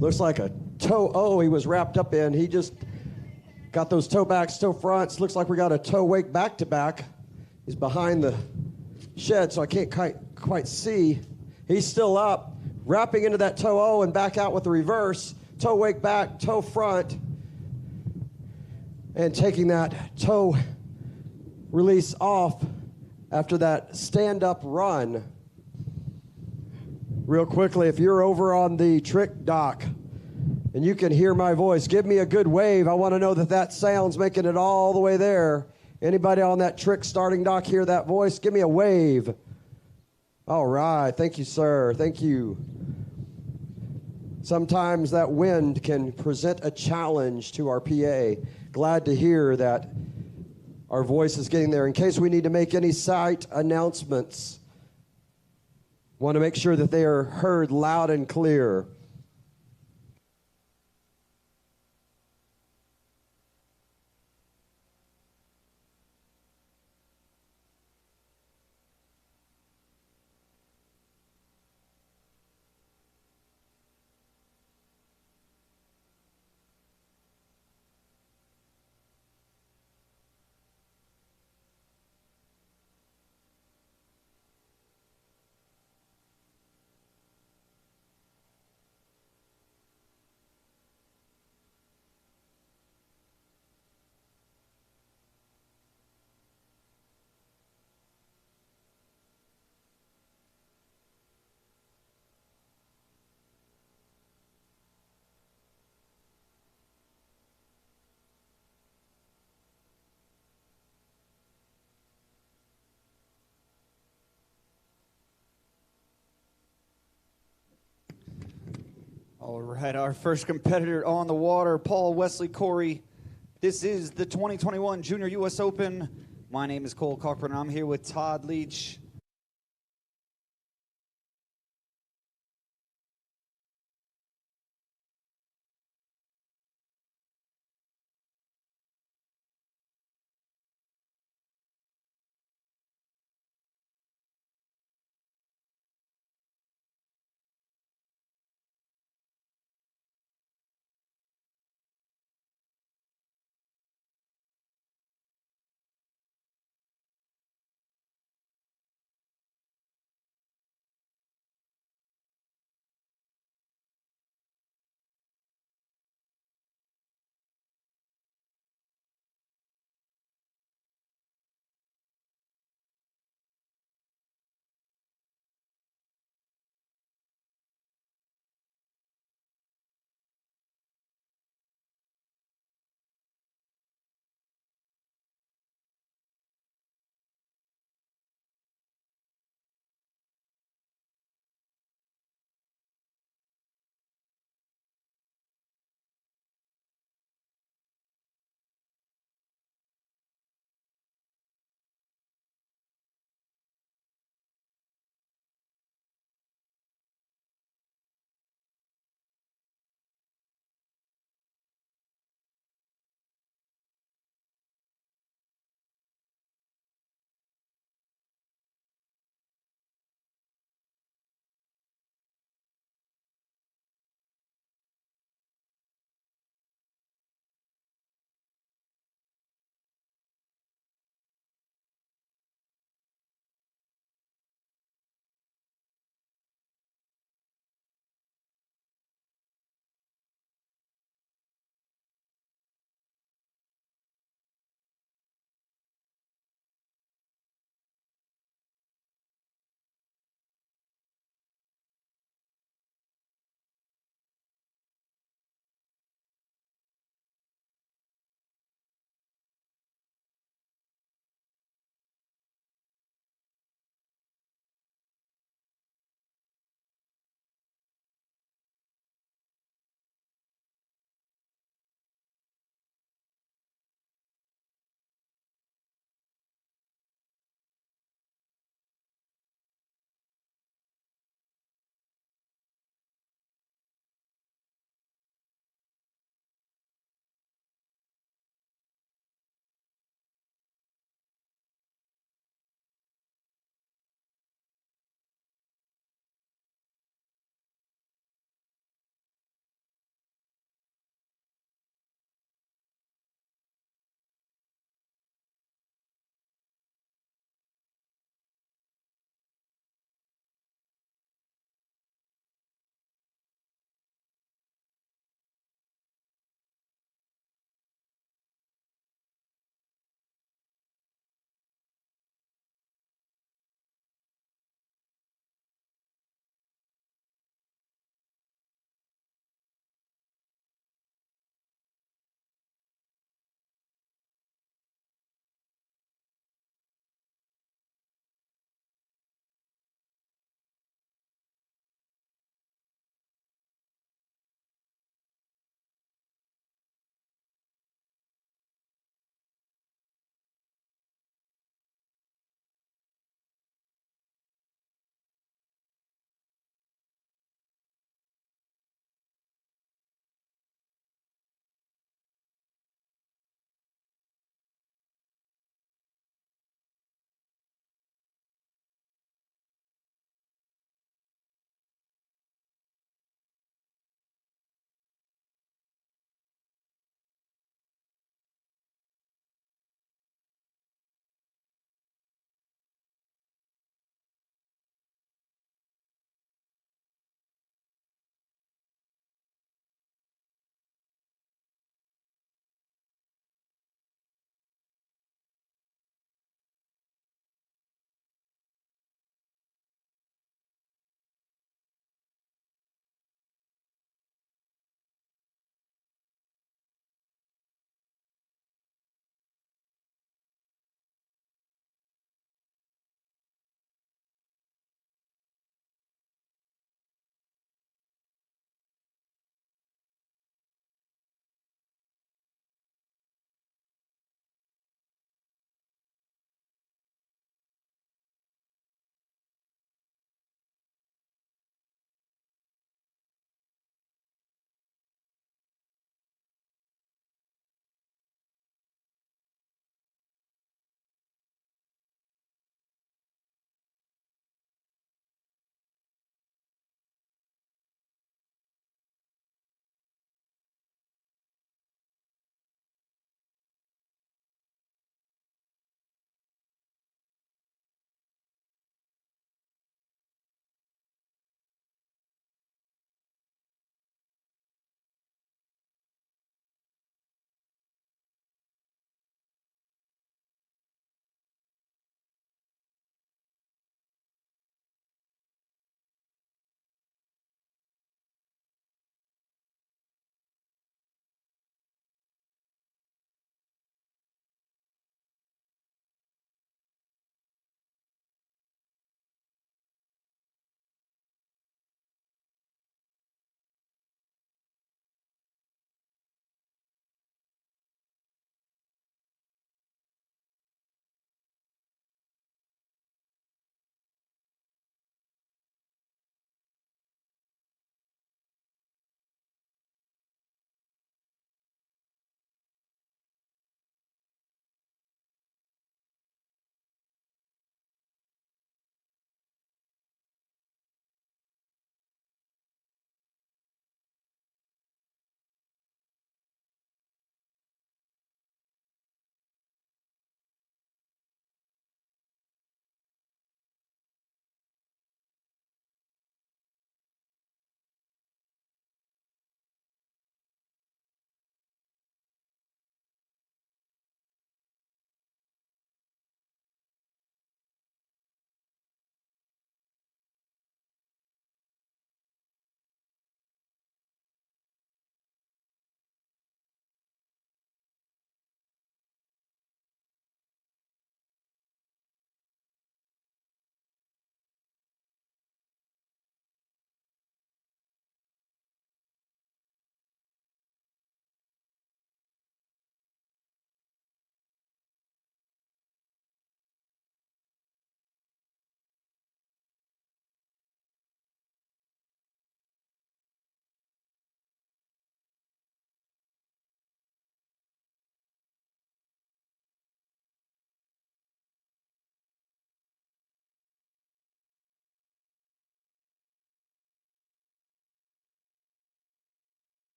Looks like a toe he was wrapped up in. He just got those toe backs, toe fronts. Looks like we got a toe wake back to back. He's behind the shed, so I can't quite see. He's still up, wrapping into that toe and back out with the reverse. Toe wake back, toe front, and taking that toe release off after that stand-up run. Real quickly, if you're over on the trick dock and you can hear my voice, give me a good wave. I want to know that sound's making it all the way there. Anybody on that trick starting dock hear that voice? Give me a wave. All right. Thank you, sir. Thank you. Sometimes that wind can present a challenge to our PA. Glad to hear that our voice is getting there. In case we need to make any site announcements, want to make sure that they are heard loud and clear. All right, our first competitor on the water, Paul Wesley Cory. This is the 2021 Junior U.S. Open. My name is Cole Cochran, and I'm here with Todd Leach.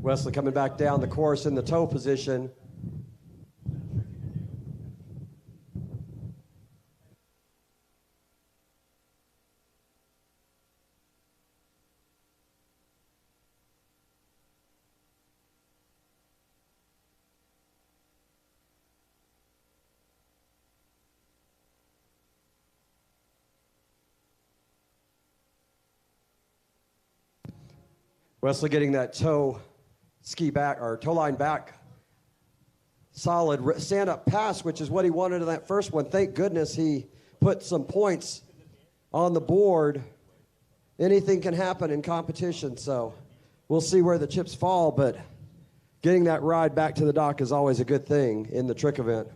Wesley coming back down the course in the toe position. Wesley getting that toe line back. Solid stand-up pass, which is what he wanted in that first one. Thank goodness he put some points on the board. Anything can happen in competition, so we'll see where the chips fall, but getting that ride back to the dock is always a good thing in the trick event.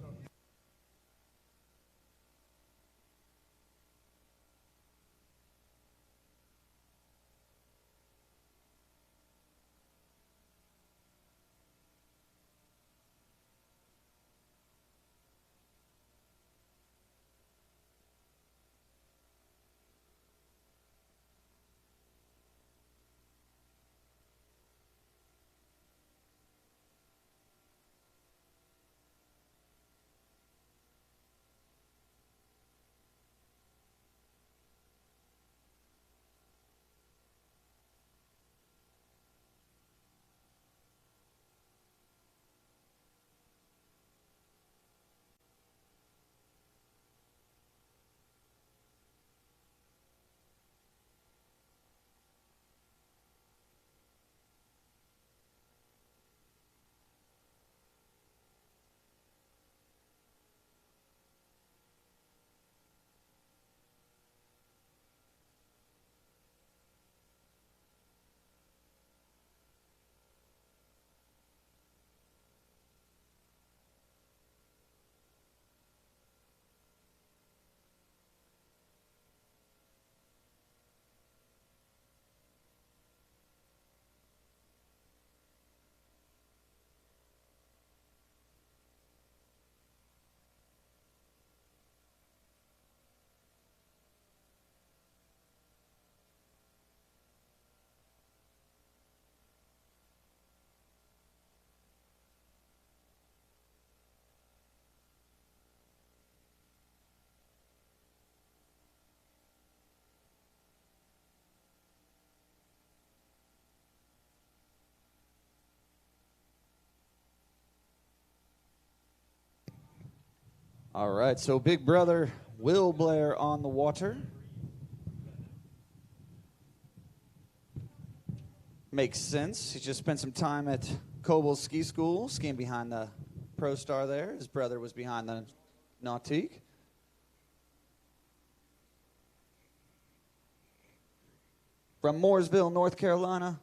All right, so big brother Will Blair on the water. Makes sense. He just spent some time at Coble Ski School, skiing behind the Pro Star there. His brother was behind the Nautique. From Mooresville, North Carolina.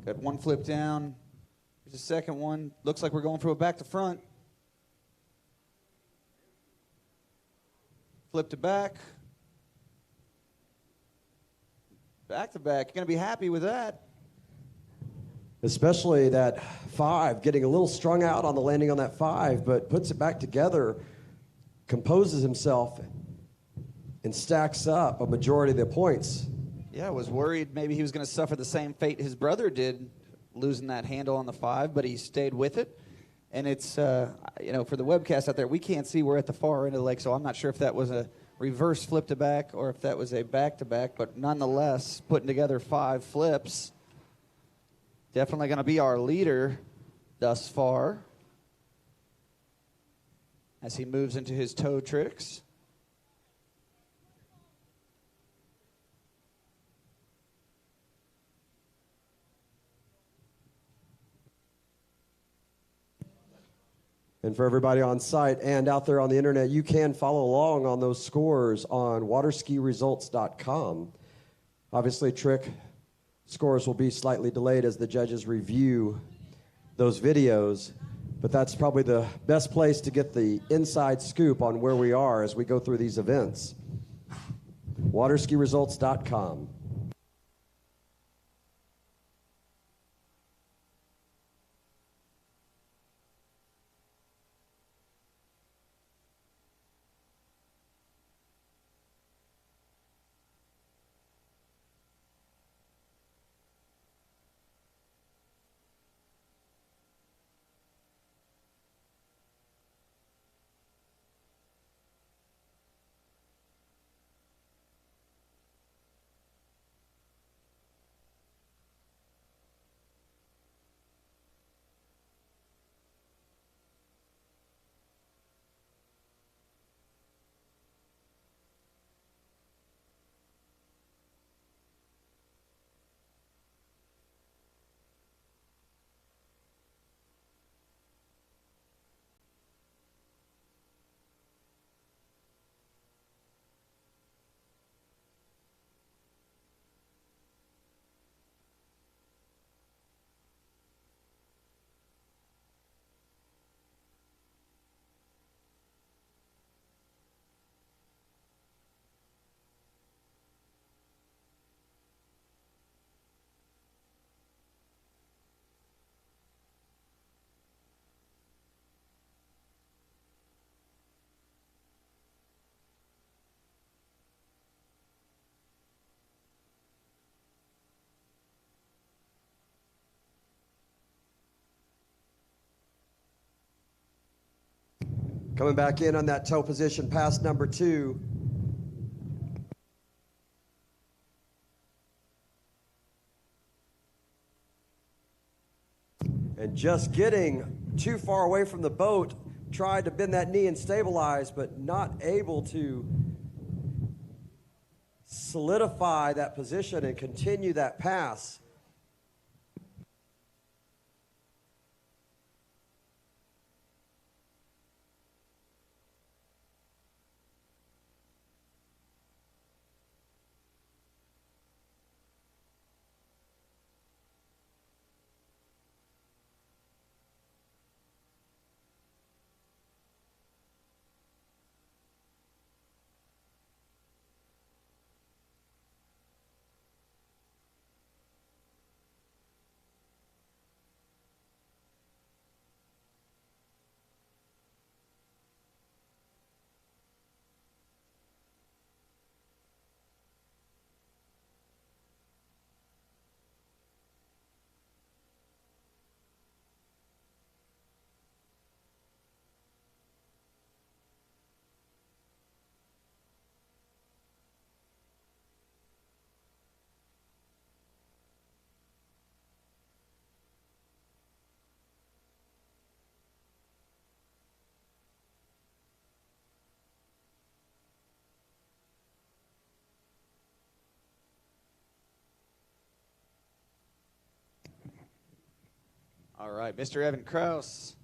Got one flip down. Here's the second one. Looks like we're going for a back to front. Flip to back. Back to back. You're going to be happy with that. Especially that 5, getting a little strung out on the landing on that 5, but puts it back together, composes himself, and stacks up a majority of the points. Yeah, I was worried maybe he was going to suffer the same fate his brother did, losing that handle on the 5, but he stayed with it. And it's, you know, for the webcast out there, we can't see we're at the far end of the lake, so I'm not sure if that was a reverse flip to back or if that was a back to back, but nonetheless, putting together 5 flips. Definitely going to be our leader thus far as he moves into his toe tricks. And for everybody on site and out there on the internet, you can follow along on those scores on waterskiresults.com. Obviously, trick scores will be slightly delayed as the judges review those videos, but that's probably the best place to get the inside scoop on where we are as we go through these events. waterskiresults.com. Coming back in on that toe position, pass number 2. And just getting too far away from the boat, tried to bend that knee and stabilize, but not able to solidify that position and continue that pass. All right, Mr. Evan Krauss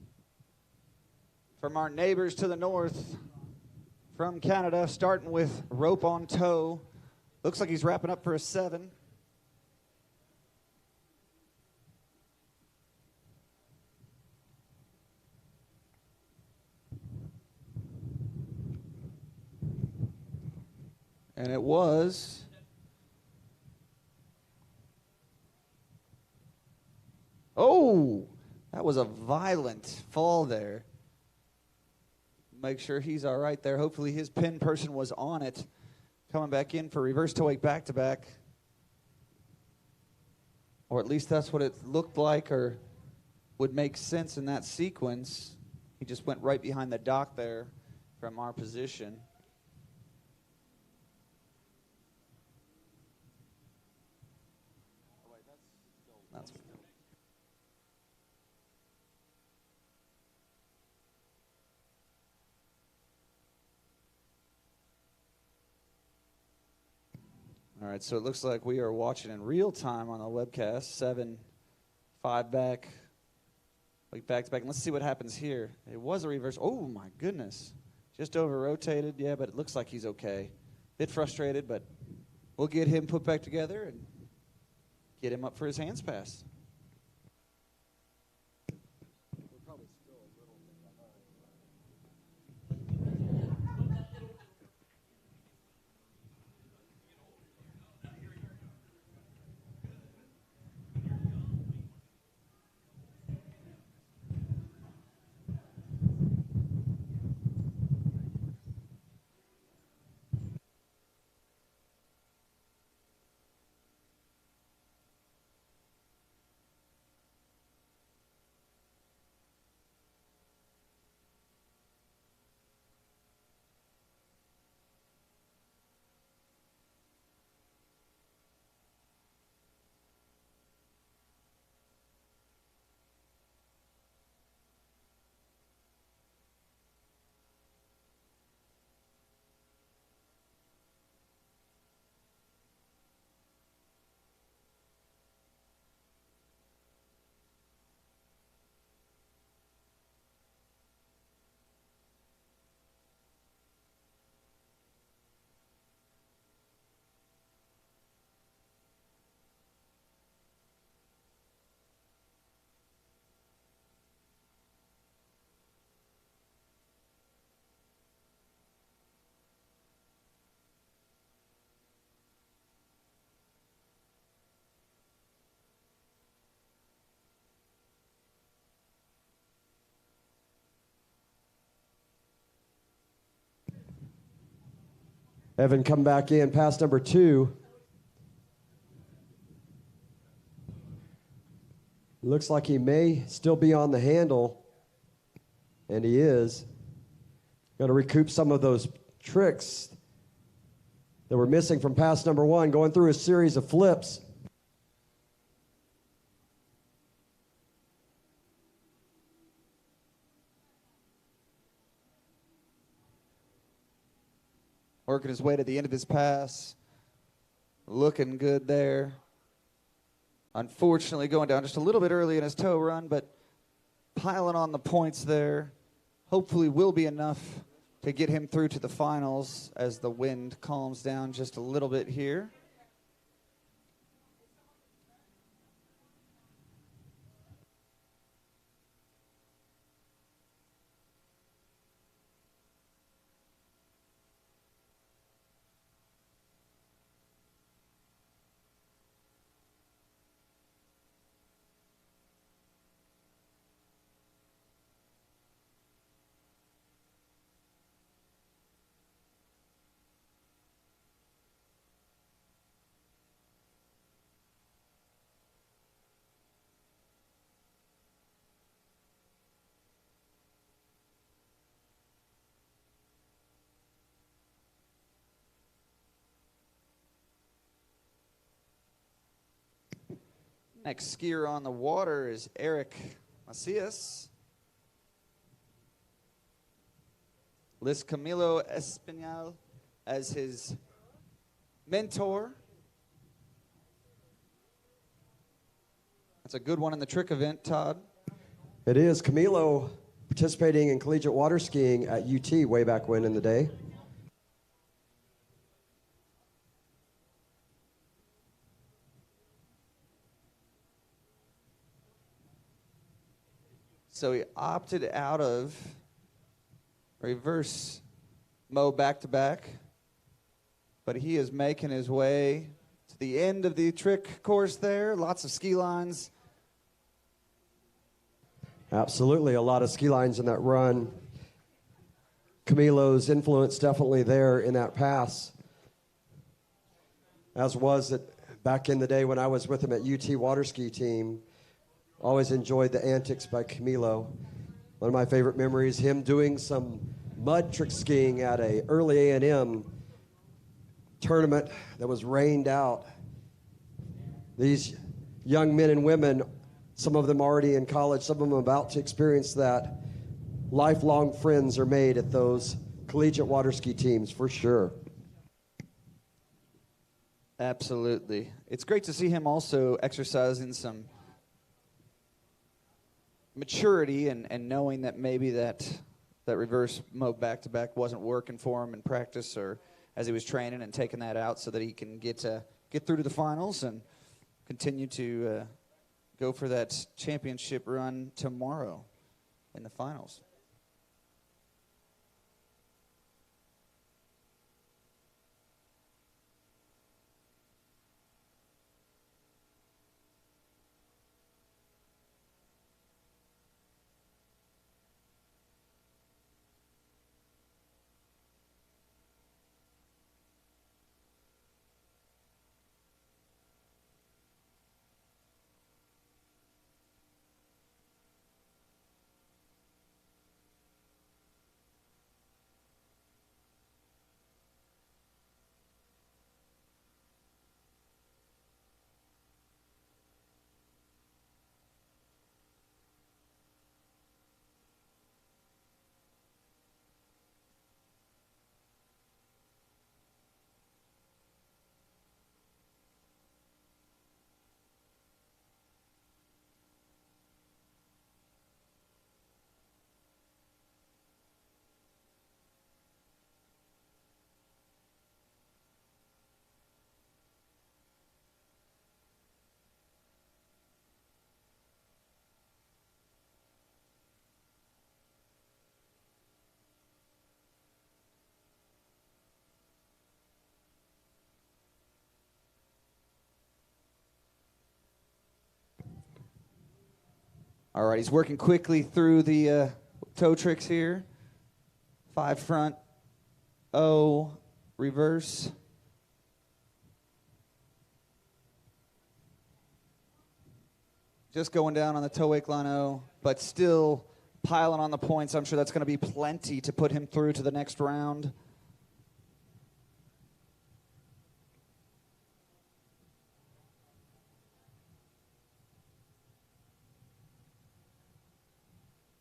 from our neighbors to the north from Canada, starting with rope on toe. Looks like he's wrapping up for a 7. And it was oh, that was a violent fall there. Make sure he's all right there. Hopefully his pin person was on it. Coming back in for reverse toe wake back-to-back. Or at least that's what it looked like or would make sense in that sequence. He just went right behind the dock there from our position. That's all right, so it looks like we are watching in real time on the webcast. 7-5 back, like back to back. And let's see what happens here. It was a reverse. Oh my goodness, just over rotated. Yeah, but it looks like he's okay. Bit frustrated, but we'll get him put back together and get him up for his hands pass. Evan come back in, pass number 2. Looks like he may still be on the handle, and he is. Got to recoup some of those tricks that were missing from pass number one, going through a series of flips. Working his way to the end of his pass. Looking good there. Unfortunately, going down just a little bit early in his toe run, but piling on the points there. Hopefully will be enough to get him through to the finals as the wind calms down just a little bit here. Next skier on the water is Eric Macias. Lists Camilo Espinal as his mentor. That's a good one in the trick event, Todd. It is. Camilo participating in collegiate water skiing at UT way back when in the day. So he opted out of reverse mow back-to-back, but he is making his way to the end of the trick course there. Lots of ski lines. Absolutely, a lot of ski lines in that run. Camilo's influence definitely there in that pass, as was it back in the day when I was with him at UT water ski team. Always enjoyed the antics by Camilo. One of my favorite memories, him doing some mud trick skiing at a early A&M tournament that was rained out. These young men and women, some of them already in college, some of them about to experience that. Lifelong friends are made at those collegiate water ski teams, for sure. Absolutely. It's great to see him also exercising some maturity and knowing that maybe that reverse mow back-to-back wasn't working for him in practice or as he was training, and taking that out so that he can get through to the finals and continue to go for that championship run tomorrow in the finals. All right, he's working quickly through the toe tricks here. 5 front, O, reverse. Just going down on the toe wake line O, but still piling on the points. I'm sure that's going to be plenty to put him through to the next round.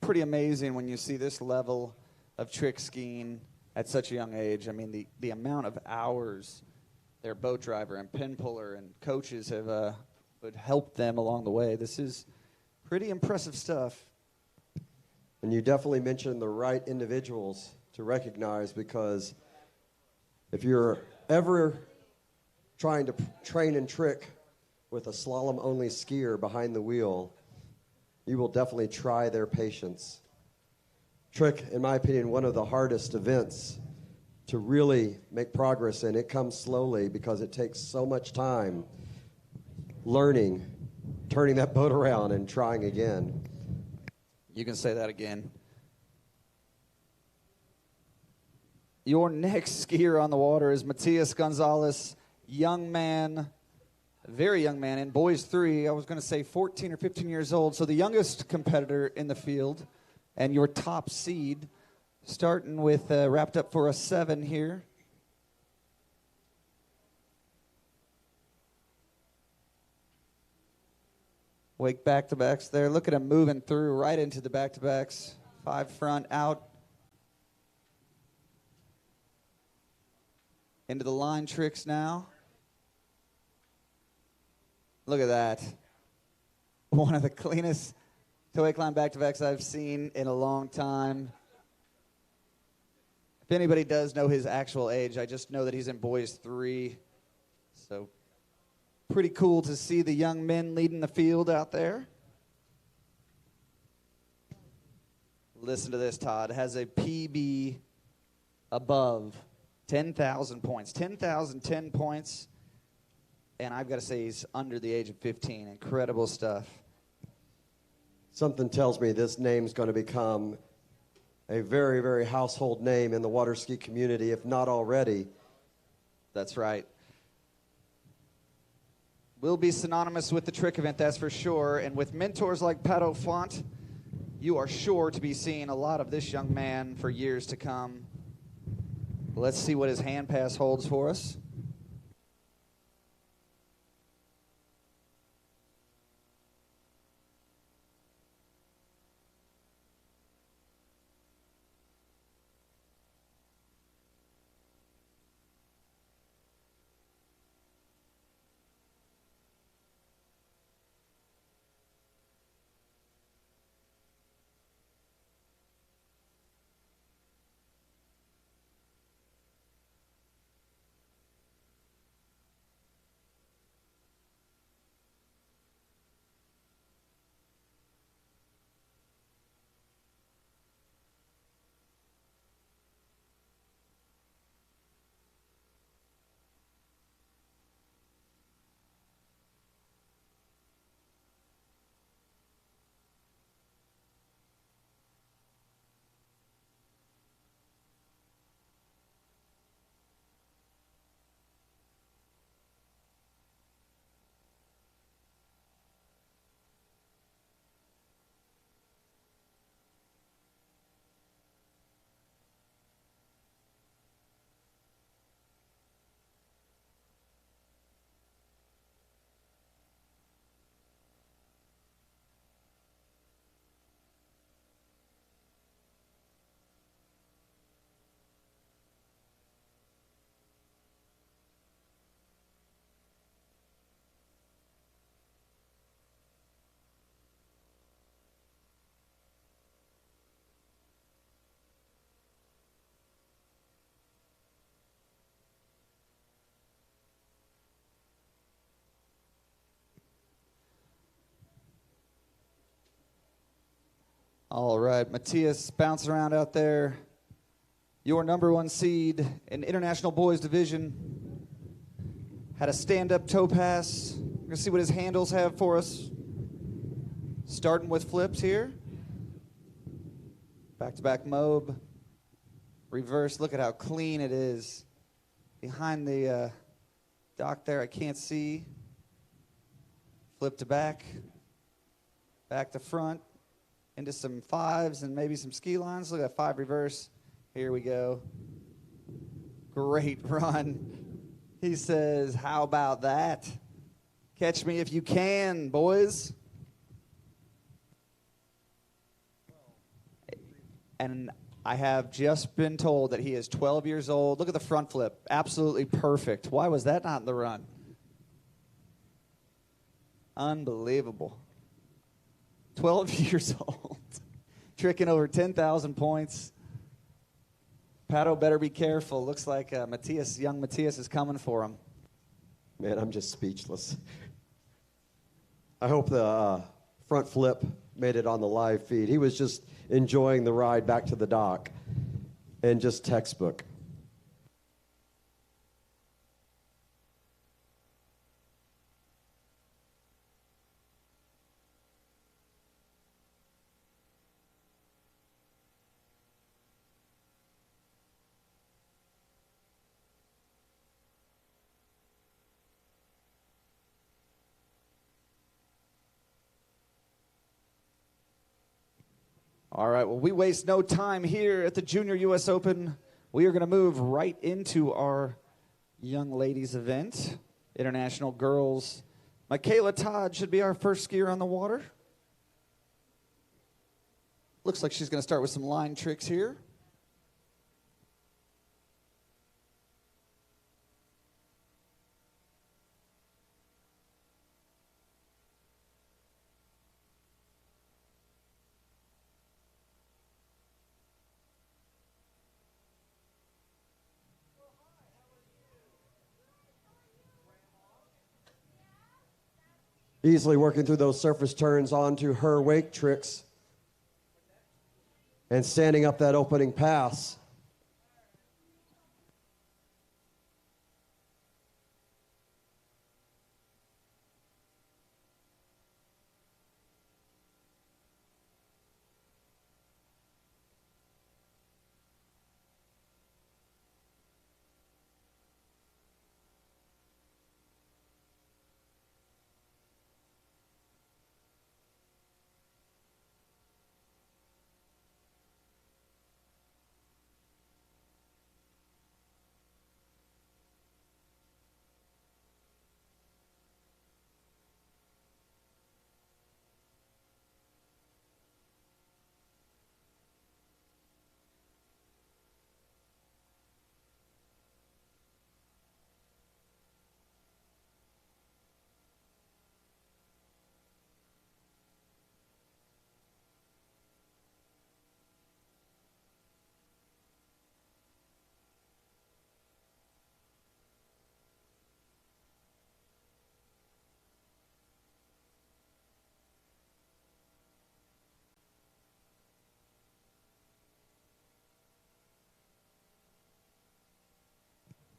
Pretty amazing when you see this level of trick skiing at such a young age. I mean, the amount of hours their boat driver and pin puller and coaches have would help them along the way. This is pretty impressive stuff. And you definitely mentioned the right individuals to recognize, because if you're ever trying to train and trick with a slalom-only skier behind the wheel, you will definitely try their patience. Trick, in my opinion, one of the hardest events to really make progress in. It comes slowly because it takes so much time learning, turning that boat around and trying again. You can say that again. Your next skier on the water is Matthias Gonzalez, young man, very young man, in boys 3. I was going to say 14 or 15 years old, so the youngest competitor in the field, and your top seed, starting with wrapped up for a 7 here. Wake back-to-backs there. Look at him moving through right into the back-to-backs. 5 front, out. Into the line tricks now. Look at that. One of the cleanest toe wake line back-to-backs I've seen in a long time. If anybody does know his actual age, I just know that he's in boys 3. So pretty cool to see the young men leading the field out there. Listen to this, Todd. Has a PB above 10,000 points. 10,010 points. And I've got to say he's under the age of 15. Incredible stuff. Something tells me this name's going to become a very, very household name in the water ski community, if not already. That's right. Will be synonymous with the trick event, that's for sure. And with mentors like Pat O'Font, you are sure to be seeing a lot of this young man for years to come. Let's see what his hand pass holds for us. All right, Matthias bouncing around out there. Your #1 seed in International Boys Division. Had a stand-up toe pass. We're going to see what his handles have for us. Starting with flips here. Back-to-back mobe. Reverse, look at how clean it is. Behind the dock there, I can't see. Flip to back. Back to front. into some fives and maybe some ski lines. Look at that 5 reverse. Here we go. Great run. He says, how about that? Catch me if you can, boys. And I have just been told that he is 12 years old. Look at the front flip. Absolutely perfect. Why was that not in the run? Unbelievable. 12 years old. Tricking over 10,000 points. Pato better be careful. Looks like Matthias, young Matthias is coming for him. Man, I'm just speechless. I hope the front flip made it on the live feed. He was just enjoying the ride back to the dock and just textbook. All right, well, we waste no time here at the Junior U.S. Open. We are going to move right into our young ladies event, International Girls. Michaela Todd should be our first skier on the water. Looks like she's going to start with some line tricks here. Easily working through those surface turns onto her wake tricks and standing up that opening pass.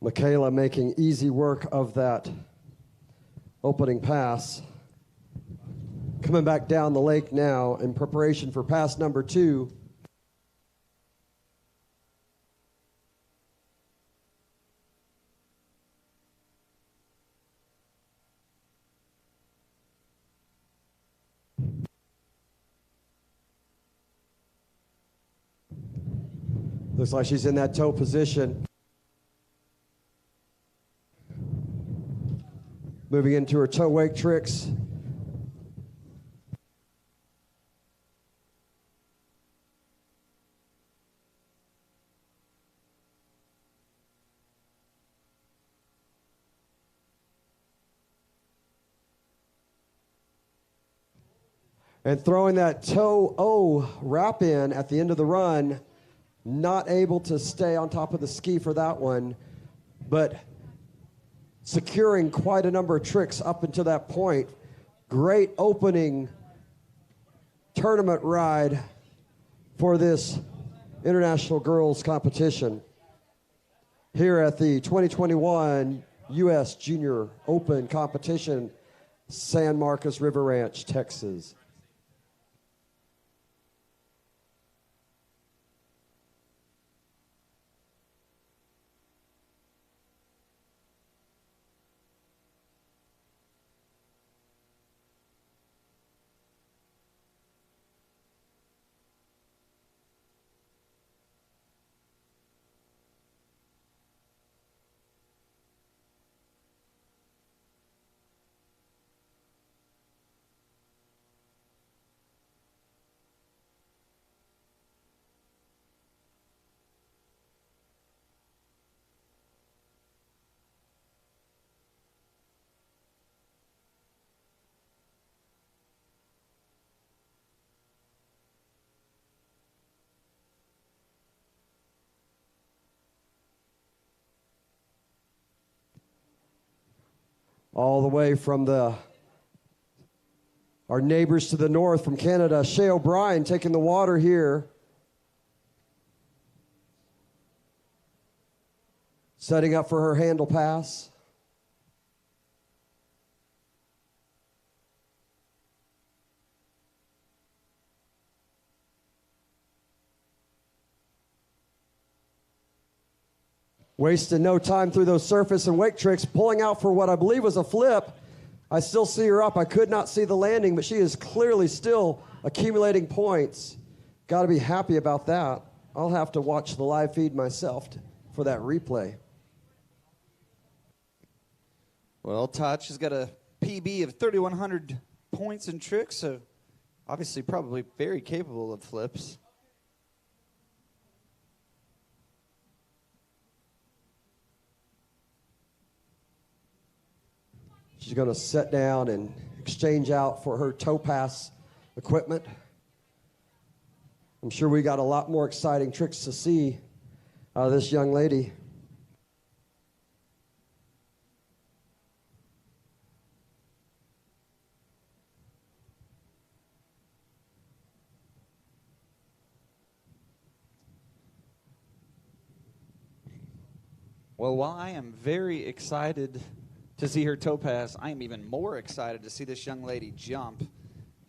Michaela making easy work of that opening pass. Coming back down the lake now in preparation for pass number 2. Looks like she's in that toe position. Moving into her toe wake tricks. And throwing that toe O wrap in at the end of the run. Not able to stay on top of the ski for that one, but securing quite a number of tricks up until that point. Great opening tournament ride for this international girls competition here at the 2021 U.S. Junior Open competition, San Marcos River Ranch, Texas. all the way from our neighbors to the north from Canada, Shay O'Brien taking the water here. Setting up for her handle pass. Wasting no time through those surface and wake tricks, pulling out for what I believe was a flip. I still see her up. I could not see the landing, but she is clearly still accumulating points. Got to be happy about that. I'll have to watch the live feed myself for that replay. Well, Todd, she's got a PB of 3,100 points and tricks, so obviously probably very capable of flips. She's going to sit down and exchange out for her toe pass equipment. I'm sure we got a lot more exciting tricks to see out of this young lady. Well, while I am very excited to see her toe pass, I am even more excited to see this young lady jump.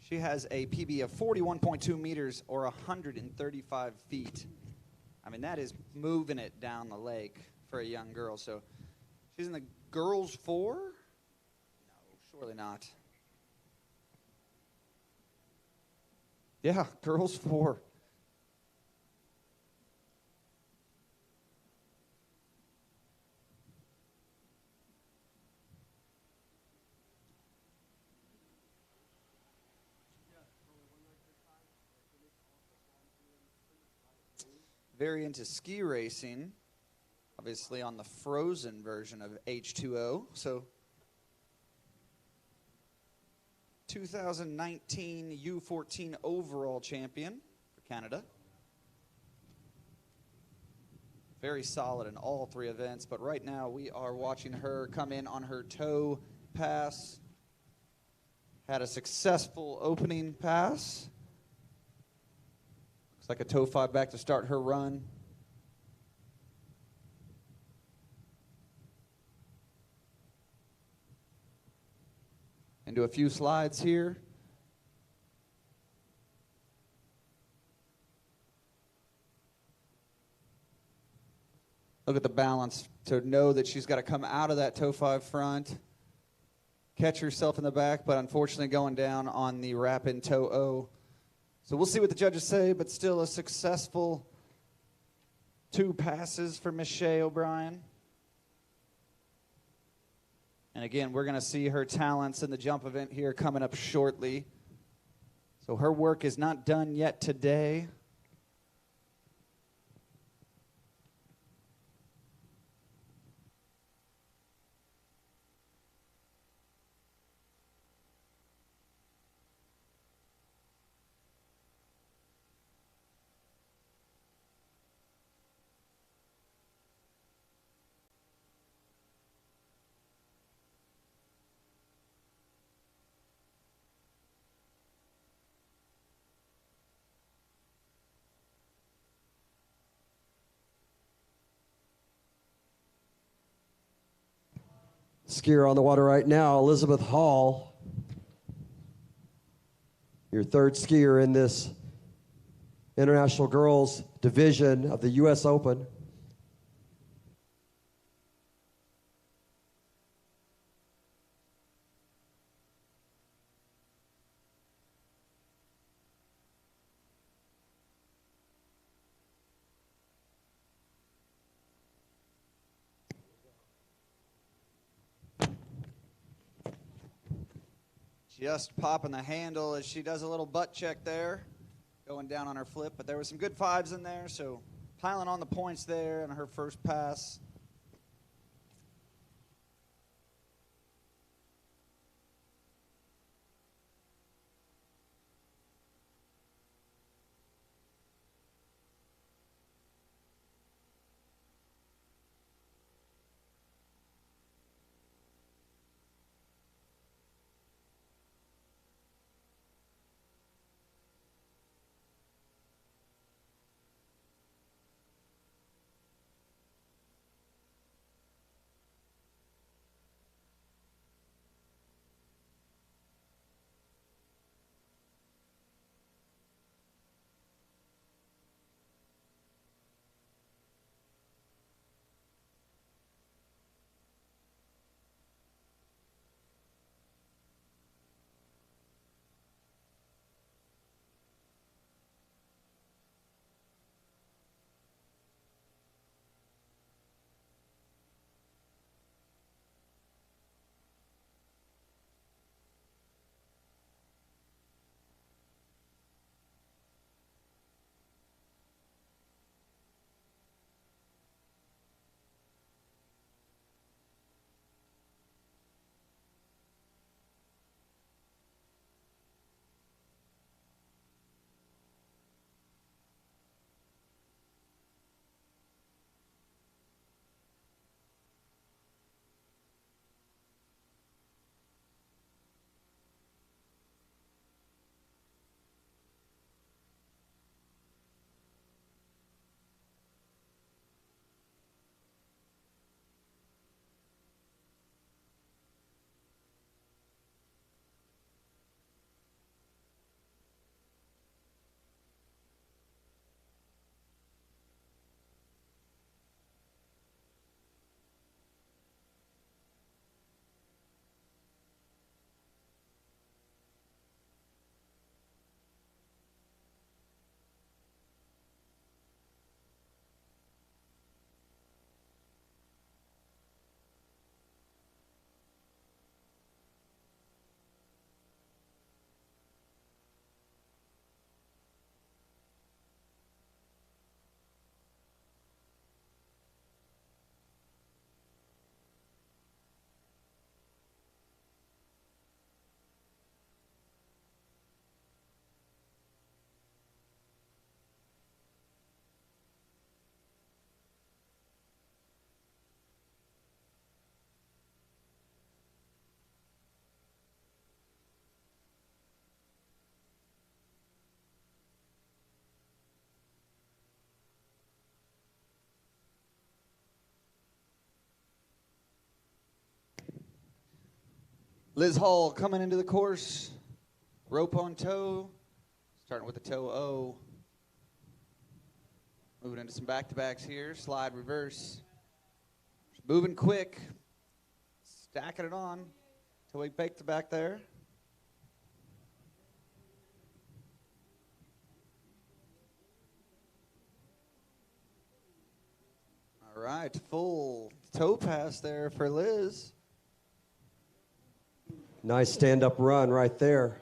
She has a PB of 41.2 meters or 135 feet. I mean, that is moving it down the lake for a young girl. So she's in the girls 4? No, surely not. Yeah, girls 4. Very into ski racing, obviously on the frozen version of H2O. So 2019 U14 overall champion for Canada. Very solid in all 3 events, but right now we are watching her come in on her toe pass. Had a successful opening pass. Looks like a toe 5 back to start her run. Into a few slides here. Look at the balance to know that she's got to come out of that toe 5 front, catch herself in the back, but unfortunately going down on the wrap in toe O. So we'll see what the judges say, but still a successful 2 passes for Miss Shay O'Brien. And again, we're going to see her talents in the jump event here coming up shortly. So her work is not done yet today. Skier on the water right now, Elizabeth Hall. Your 3rd skier in this International Girls Division of the U.S. Open. Just popping the handle as she does a little butt check there, going down on her flip. But there were some good 5s in there, so piling on the points there on her first pass. Liz Hall coming into the course. Rope on toe. Starting with the toe O. Moving into some back-to-backs here. Slide reverse. Moving quick. Stacking it on. Toe wake back-to-back there. All right, full toe pass there for Liz. Nice stand-up run right there.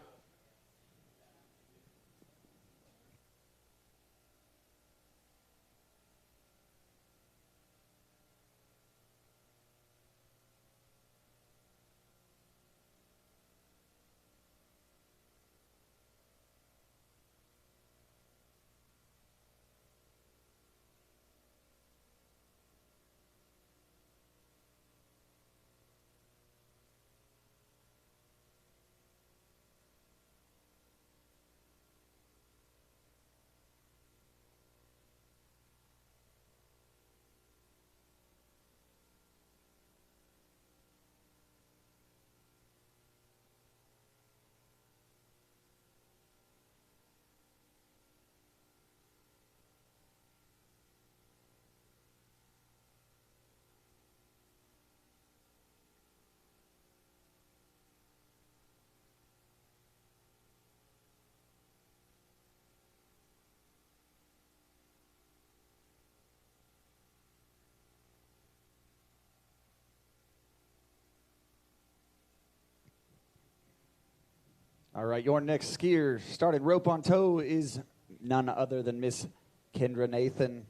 All right, your next skier starting rope on toe is none other than Miss Kendra Nathan.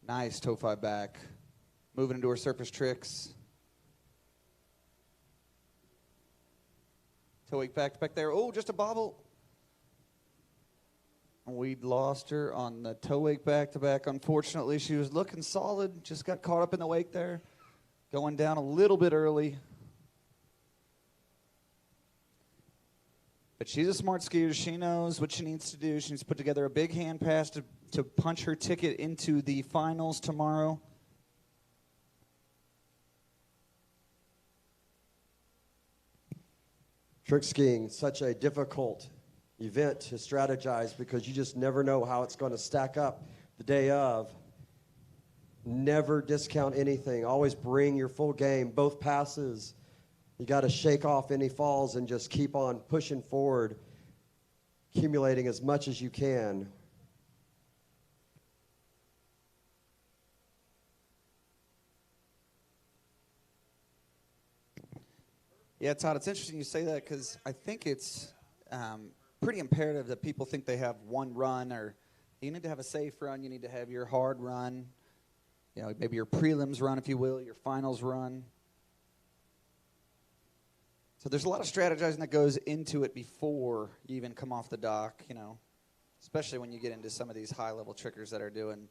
Nice toe five back. Moving into her surface tricks. Toe wake back there. Oh, just a bobble. We'd lost her on the toe wake back-to-back. Unfortunately, she was looking solid. Just got caught up in the wake there. Going down a little bit early. But she's a smart skier. She knows what she needs to do. She needs to put together a big hand pass to punch her ticket into the finals tomorrow. Trick skiing, such a difficult event to strategize because you just never know how it's going to stack up the day of. Never discount anything. Always bring your full game, both passes. You got to shake off any falls and just keep on pushing forward, accumulating as much as you can. Yeah, Todd, it's interesting you say that because I think it's pretty imperative that people think they have one run, or you need to have a safe run, you need to have your hard run, you know, maybe your prelims run, if you will, your finals run. So there's a lot of strategizing that goes into it before you even come off the dock, you know, especially when you get into some of these high-level trickers that are doing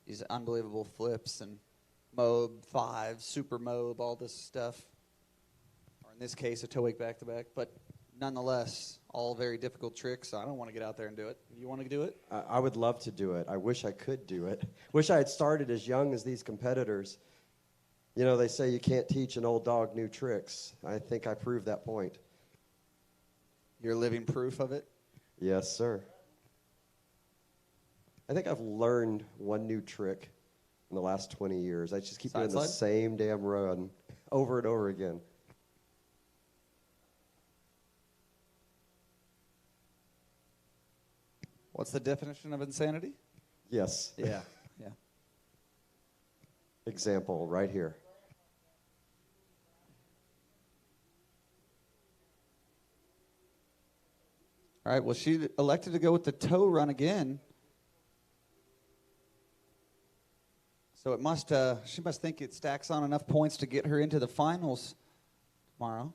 these unbelievable flips and mob, fives, super mob, all this stuff. Or in this case, a toe wake back-to-back. But nonetheless, all very difficult tricks. So I don't want to get out there and do it. You want to do it? I would love to do it. I wish I could do it. Wish I had started as young as these competitors. You know, they say you can't teach an old dog new tricks. I think I proved that point. You're living proof of it? Yes, sir. I think I've learned one new trick in the last 20 years. I just keep doing the same damn run over and over again. What's the definition of insanity? Yes. Yeah, yeah. Example right here. All right, well, she elected to go with the toe run again. So it must, she must think it stacks on enough points to get her into the finals tomorrow.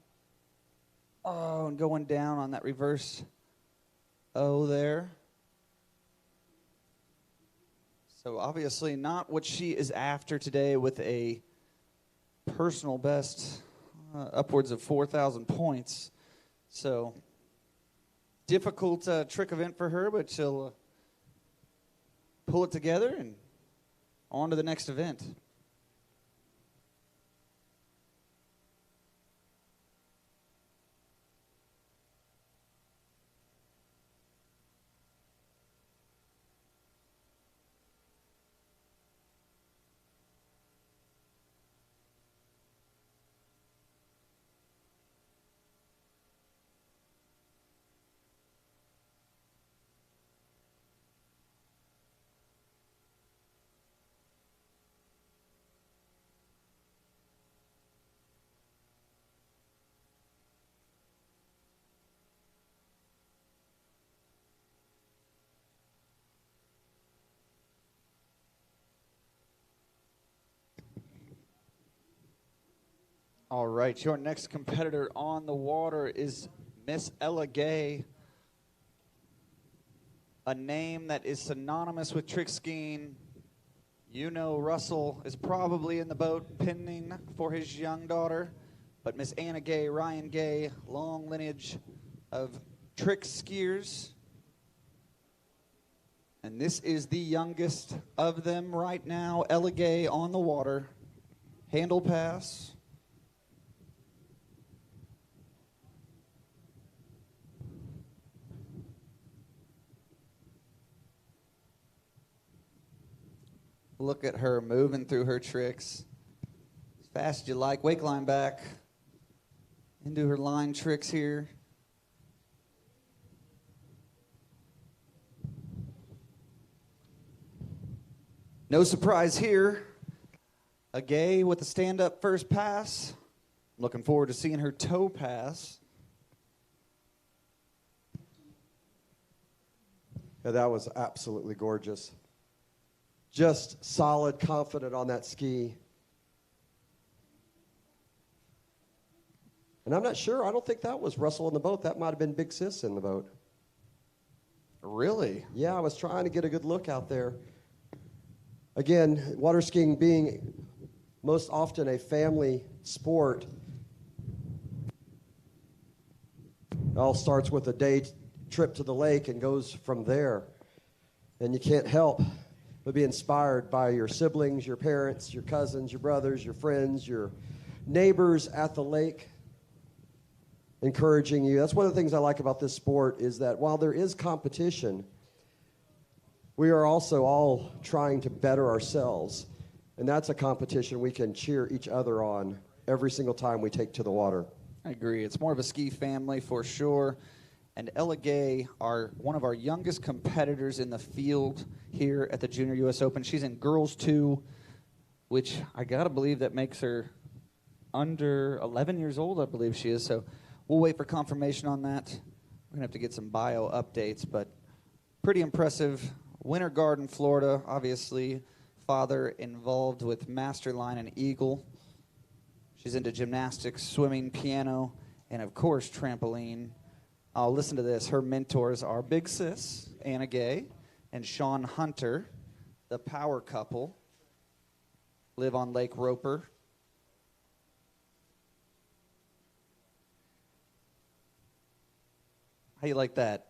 Oh, and going down on that reverse O there. So obviously not what she is after today with a personal best upwards of 4,000 points. So, difficult trick event for her, but she'll pull it together and on to the next event. All right, your next competitor on the water is Miss Ella Gay, a name that is synonymous with trick skiing. You know Russell is probably in the boat pinning for his young daughter, but Miss Anna Gay, Ryan Gay, long lineage of trick skiers. And this is the youngest of them right now, Ella Gay on the water, handle pass. Look at her moving through her tricks. As fast as you like. Wake line back. Into her line tricks here. No surprise here. A Gay with a stand-up first pass. Looking forward to seeing her toe pass. Yeah, that was absolutely gorgeous. Just solid, confident on that ski. And I'm not sure. I don't think that was Russell in the boat. That might have been Big Sis in the boat. Really? Yeah, I was trying to get a good look out there. Again, water skiing being most often a family sport. It all starts with a day trip to the lake and goes from there. And you can't help but be inspired by your siblings, your parents, your cousins, your brothers, your friends, your neighbors at the lake, encouraging you. That's one of the things I like about this sport is that while there is competition, we are also all trying to better ourselves. And that's a competition we can cheer each other on every single time we take to the water. I agree. It's more of a ski family for sure. And Ella Gay, one of our youngest competitors in the field here at the Junior U.S. Open. She's in Girls 2, which I got to believe that makes her under 11 years old, I believe she is. So we'll wait for confirmation on that. We're going to have to get some bio updates, but pretty impressive. Winter Garden, Florida, obviously. Father involved with Masterline and Eagle. She's into gymnastics, swimming, piano, and, of course, trampoline. Listen to this. Her mentors are Big Sis, Anna Gay, and Sean Hunter, the power couple. Live on Lake Roper. How you like that?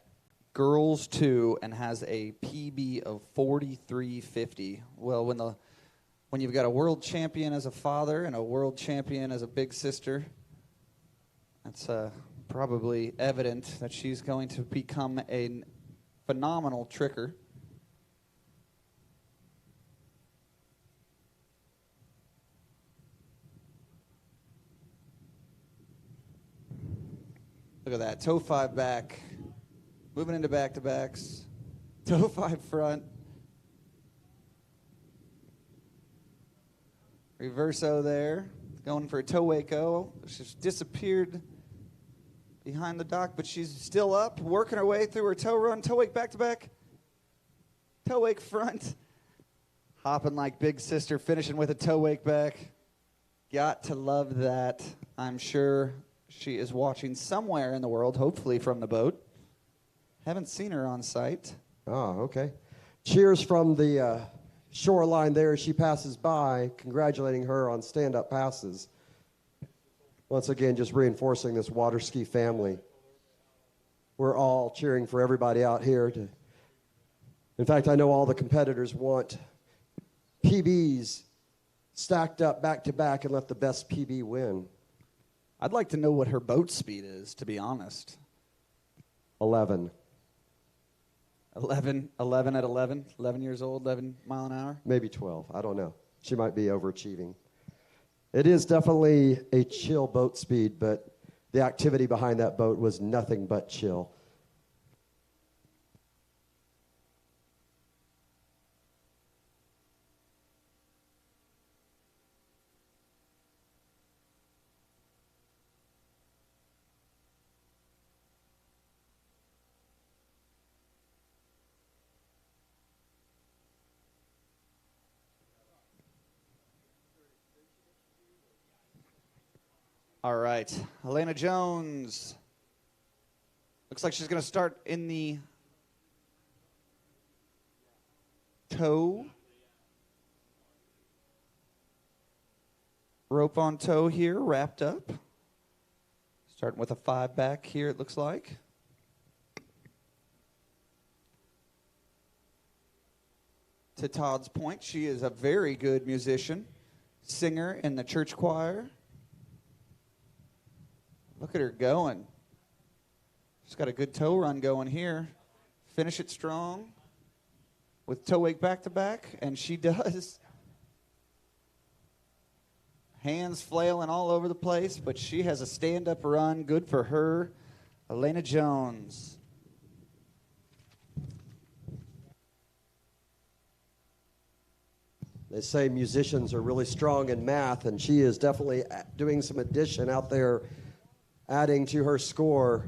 Girls 2 and has a PB of 43.50. Well, when you've got a world champion as a father and a world champion as a big sister, that's probably evident that she's going to become a phenomenal tricker. Look at that, toe 5 back, moving into back-to-backs, toe 5 front, reverso there, going for a toe wake-o. She's disappeared behind the dock, but she's still up, working her way through her toe run, toe wake back-to-back, toe wake front, hopping like big sister, finishing with a toe wake back. Got to love that. I'm sure she is watching somewhere in the world, hopefully from the boat. Haven't seen her on site. Oh, okay. Cheers from the shoreline there as she passes by, congratulating her on stand-up passes. Once again, just reinforcing this water ski family. we're all cheering for everybody out here. In fact, I know all the competitors want PBs stacked up back to back and let the best PB win. I'd like to know what her boat speed is, to be honest. 11. 11 at 11 years old, 11 mile an hour? Maybe 12. I don't know. She might be overachieving. It is definitely a chill boat speed, but the activity behind that boat was nothing but chill. All right, Elena Jones. Looks like she's going to start in the toe. Rope on toe here, wrapped up. Starting with a 5 back here, it looks like. To Todd's point, she is a very good musician, singer in the church choir. Look at her going. She's got a good toe run going here. Finish it strong with toe wake back to back, and she does. Hands flailing all over the place, but she has a stand-up run. Good for her. Elena Jones. They say musicians are really strong in math, and she is definitely doing some addition out there, adding to her score.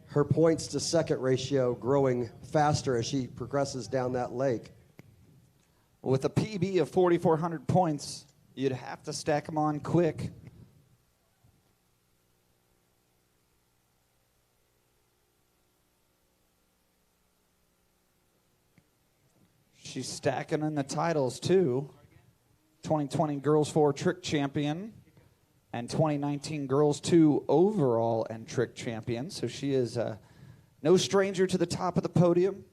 Her points to second ratio growing faster as she progresses down that lake. With a PB of 4,400 points, you'd have to stack them on quick. She's stacking in the titles, too. 2020 Girls 4 Trick Champion and 2019 Girls 2 Overall and Trick Champion. So she is no stranger to the top of the podium.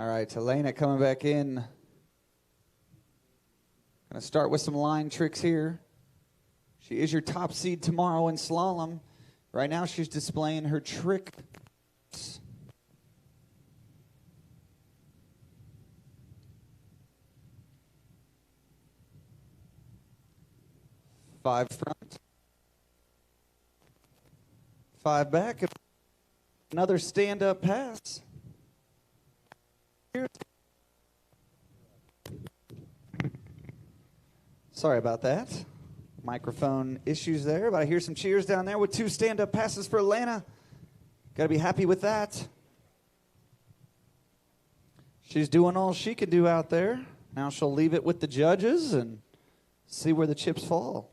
All right, Elena coming back in. Going to start with some line tricks here. She is your top seed tomorrow in slalom. Right now she's displaying her trick. 5 front. 5 back. Another stand-up pass. Sorry about that. Microphone issues there, but I hear some cheers down there with 2 stand-up passes for Elena. Got to be happy with that. She's doing all she can do out there. Now she'll leave it with the judges and see where the chips fall.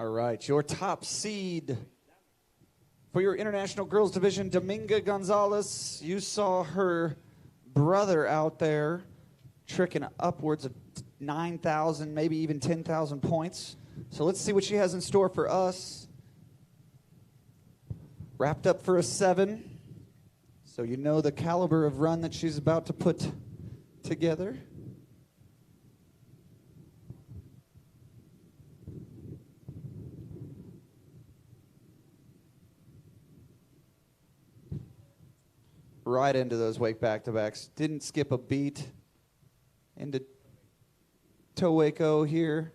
All right, your top seed for your international girls division, Dominga Gonzalez. You saw her brother out there tricking upwards of 9,000, maybe even 10,000 points. So let's see what she has in store for us. Wrapped up for a 7. So you know the caliber of run that she's about to put together. Right into those wake back-to-backs. Didn't skip a beat. Into toe wake-o here.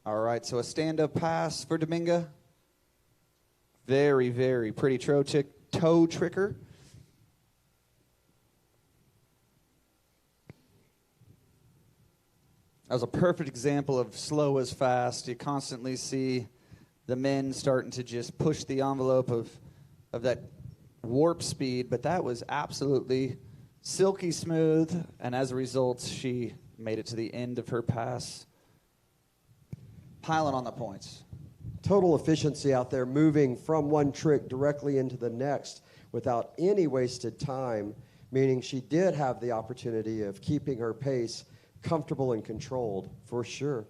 All right, so a stand-up pass for Dominga. Very, very pretty toe tricker. That was a perfect example of slow as fast. You constantly see the men starting to just push the envelope of that warp speed, but that was absolutely silky smooth, and as a result, she made it to the end of her pass, piling on the points. Total efficiency out there, moving from one trick directly into the next without any wasted time, meaning she did have the opportunity of keeping her pace comfortable and controlled, for sure.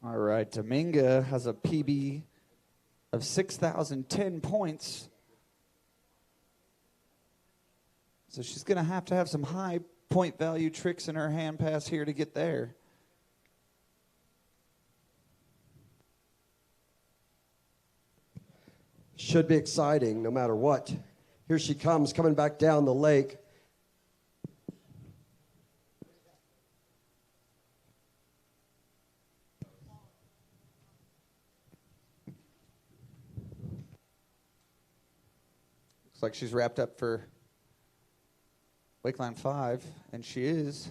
All right, Dominga has a PB of 6,010 points. So she's going to have some high point value tricks in her hand pass here to get there. Should be exciting no matter what. Here she comes, coming back down the lake. Looks like she's wrapped up for Wakeline 5, and she is.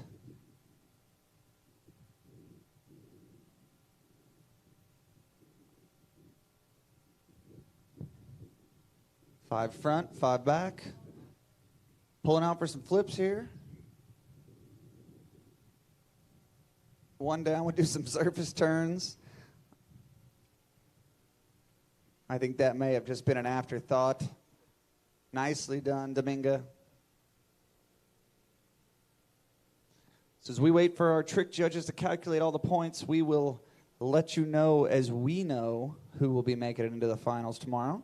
Five front, 5 back. Pulling out for some flips here. 1 down, we'll do some surface turns. I think that may have just been an afterthought. Nicely done, Dominga. So as we wait for our trick judges to calculate all the points, we will let you know as we know who will be making it into the finals tomorrow.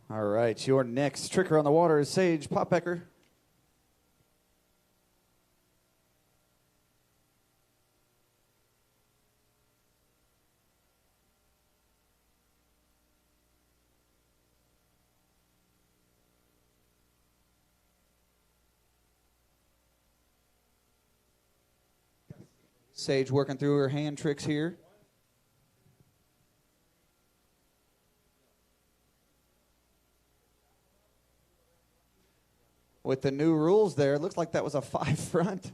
All right, your next tricker on the water is Sage Potbecker. Sage working through her hand tricks here. With the new rules there, it looks like that was a 5 front.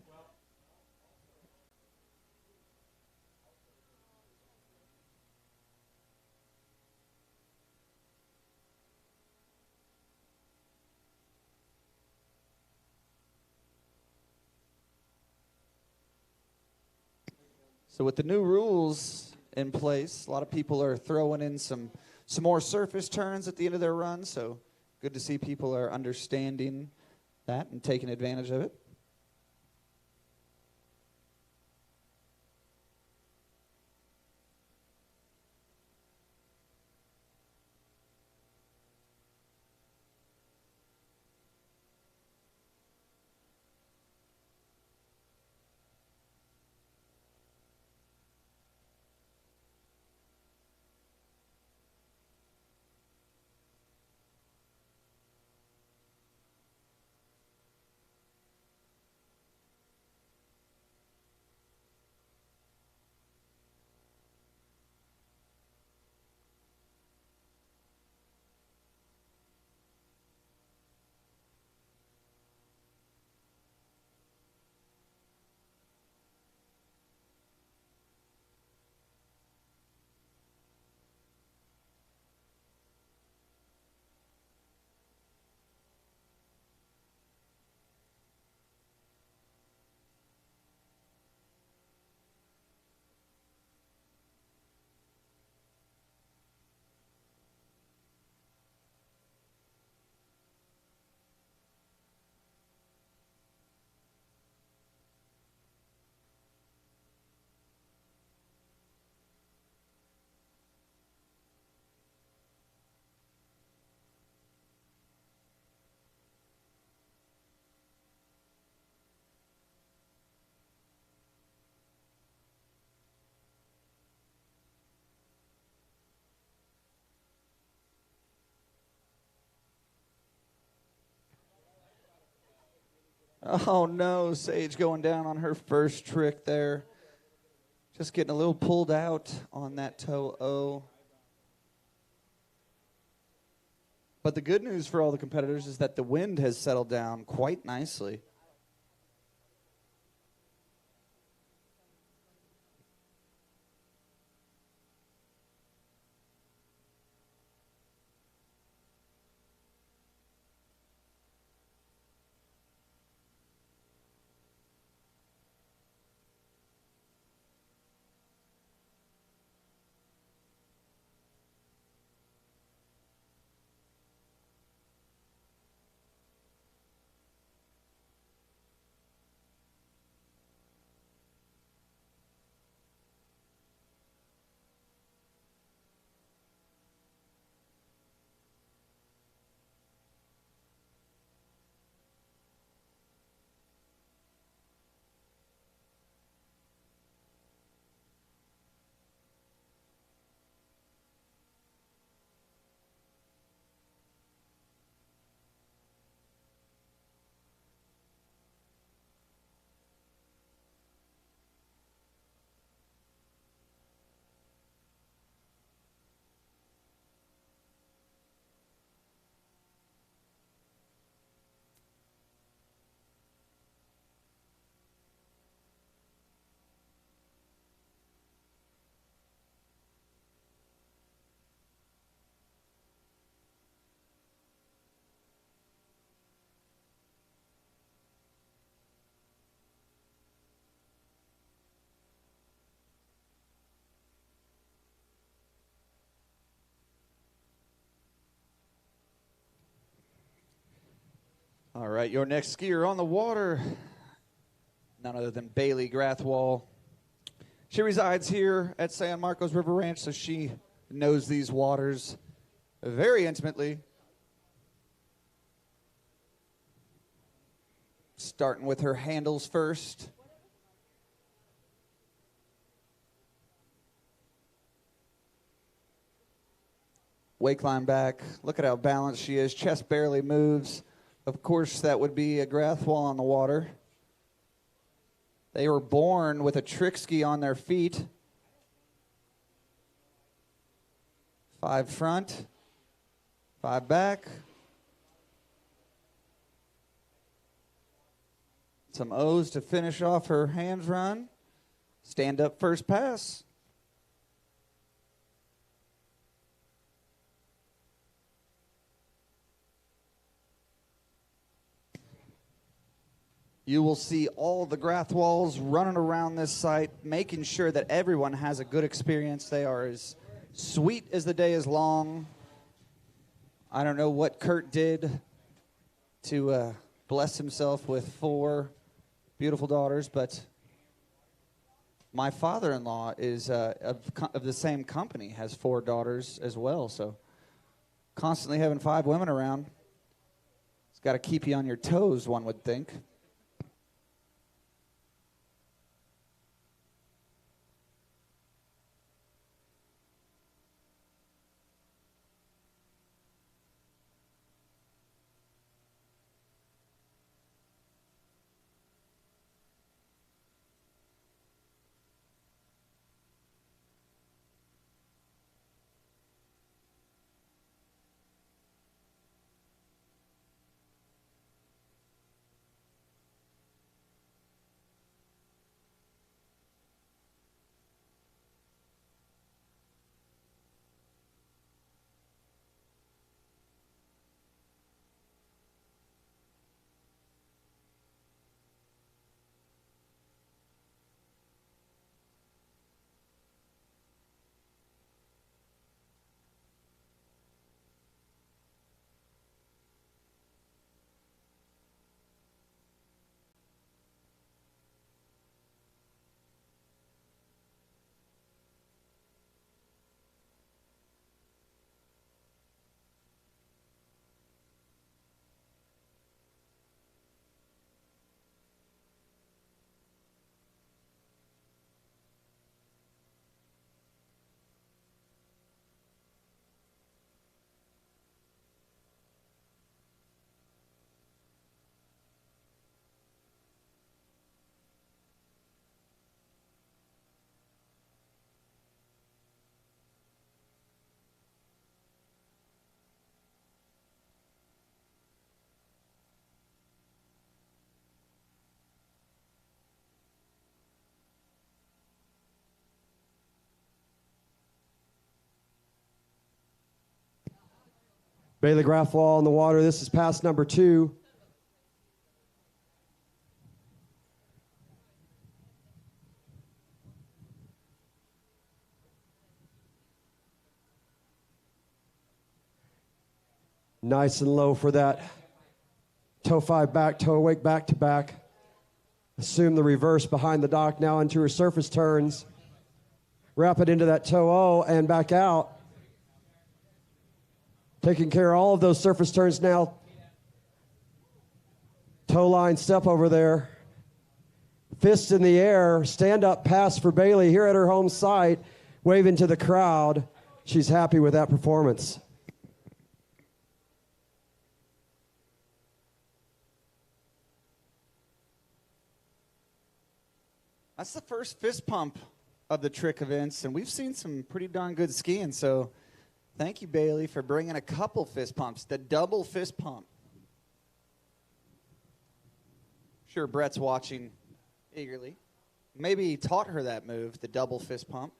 So with the new rules in place, a lot of people are throwing in some more surface turns at the end of their run, so good to see people are understanding that and taking advantage of it. Oh no, Sage going down on her first trick there. Just getting a little pulled out on that toe O. But the good news for all the competitors is that the wind has settled down quite nicely. All right, your next skier on the water, none other than Bailey Grathwall. She resides here at San Marcos River Ranch, so she knows these waters very intimately. Starting with her handles first. Wake line back. Look at how balanced she is. Chest barely moves. Of course, that would be a Grathwall on the water. They were born with a trick ski on their feet. 5 front, 5 back. Some O's to finish off her hands run. Stand up first pass. You will see all the Grathwalls running around this site, making sure that everyone has a good experience. They are as sweet as the day is long. I don't know what Kurt did to bless himself with 4 beautiful daughters, but my father-in-law is of the same company, has 4 daughters as well. So constantly having 5 women around, it's got to keep you on your toes, one would think. Bailey Grathwall in the water. This is pass number 2. Nice and low for that toe 5 back, toe awake back to back. Assume the reverse behind the dock now into her surface turns. Wrap it into that toe O and back out. Taking care of all of those surface turns now. Toe line step over there. Fist in the air. Stand up pass for Bailey here at her home site. Waving to the crowd. She's happy with that performance. That's the first fist pump of the trick events, and we've seen some pretty darn good skiing, so thank you, Bailey, for bringing a couple fist pumps, the double fist pump. Sure, Brett's watching eagerly. Maybe he taught her that move, the double fist pump.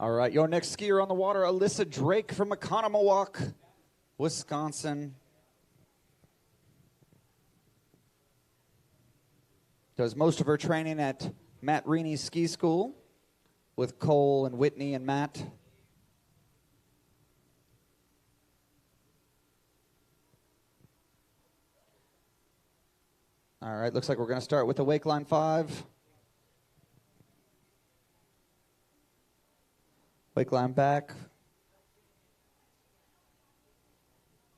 All right, your next skier on the water, Alyssa Drake from Oconomowoc, Wisconsin. Does most of her training at Matt Reeney's ski school with Cole and Whitney and Matt. All right, looks like we're going to start with the wake line 5. Wake line back.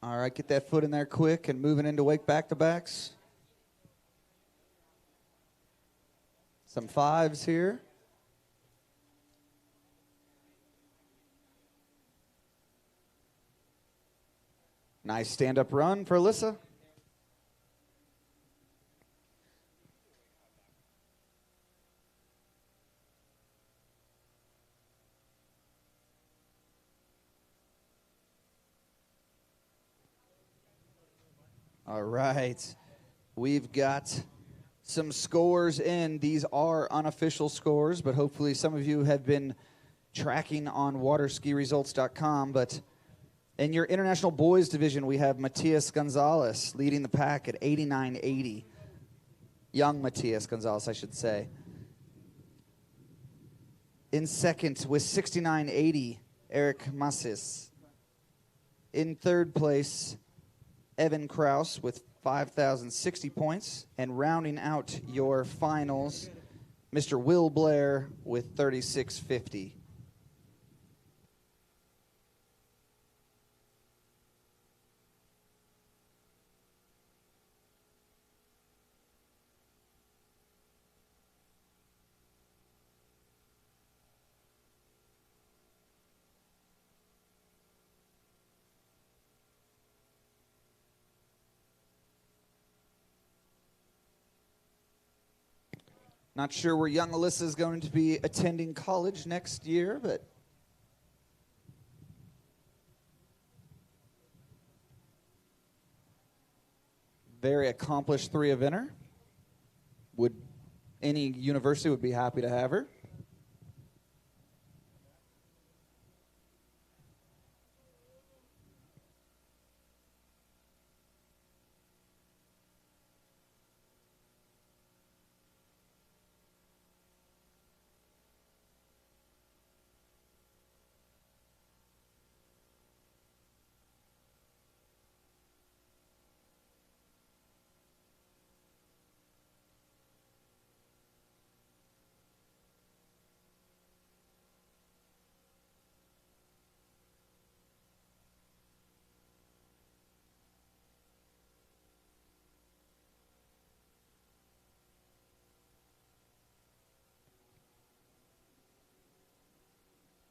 All right, get that foot in there quick and moving into wake back-to-backs. Some fives here. Nice stand-up run for Alyssa. All right. We've got some scores in. These are unofficial scores, but hopefully some of you have been tracking on waterskiresults.com. But in your international boys division, we have Matthias Gonzalez leading the pack at 89.80. Young Matthias Gonzalez, I should say. In second with 69.80, Eric Macias. In third place, Evan Krauss with 5,060 points. And rounding out your finals, Mr. Will Blair with 3650. Not sure where young Alyssa is going to be attending college next year, but very accomplished three-eventer. Any university would be happy to have her.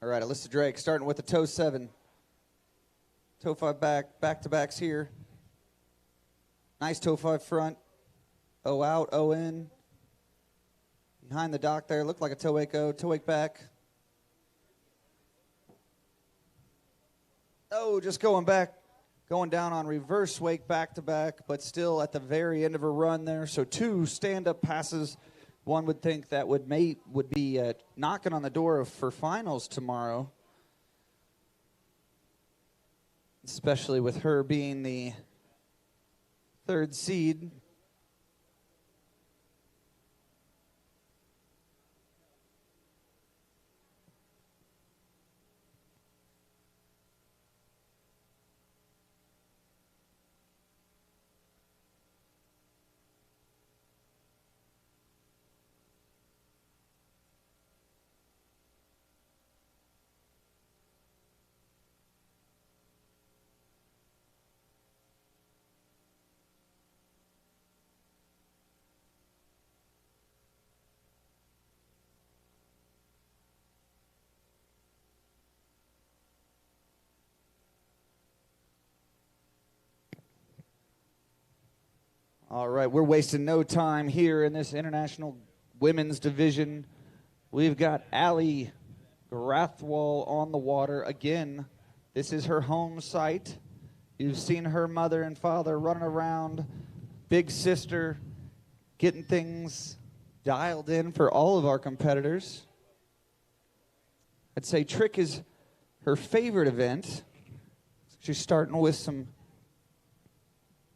All right, Alyssa Drake starting with the toe 7. Toe 5 back-to-backs here. Nice toe 5 front. O out, O in. Behind the dock there, looked like a toe 8 go, toe 8 back. Oh, just going back, going down on reverse wake back-to-back, but still at the very end of a run there. So 2 stand-up passes. One would think that would be knocking on the door for finals tomorrow, especially with her being the 3rd seed. All right, we're wasting no time here in this international women's division. We've got Allie Grathwall on the water. Again, this is her home site. You've seen her mother and father running around, big sister, getting things dialed in for all of our competitors. I'd say trick is her favorite event. She's starting with some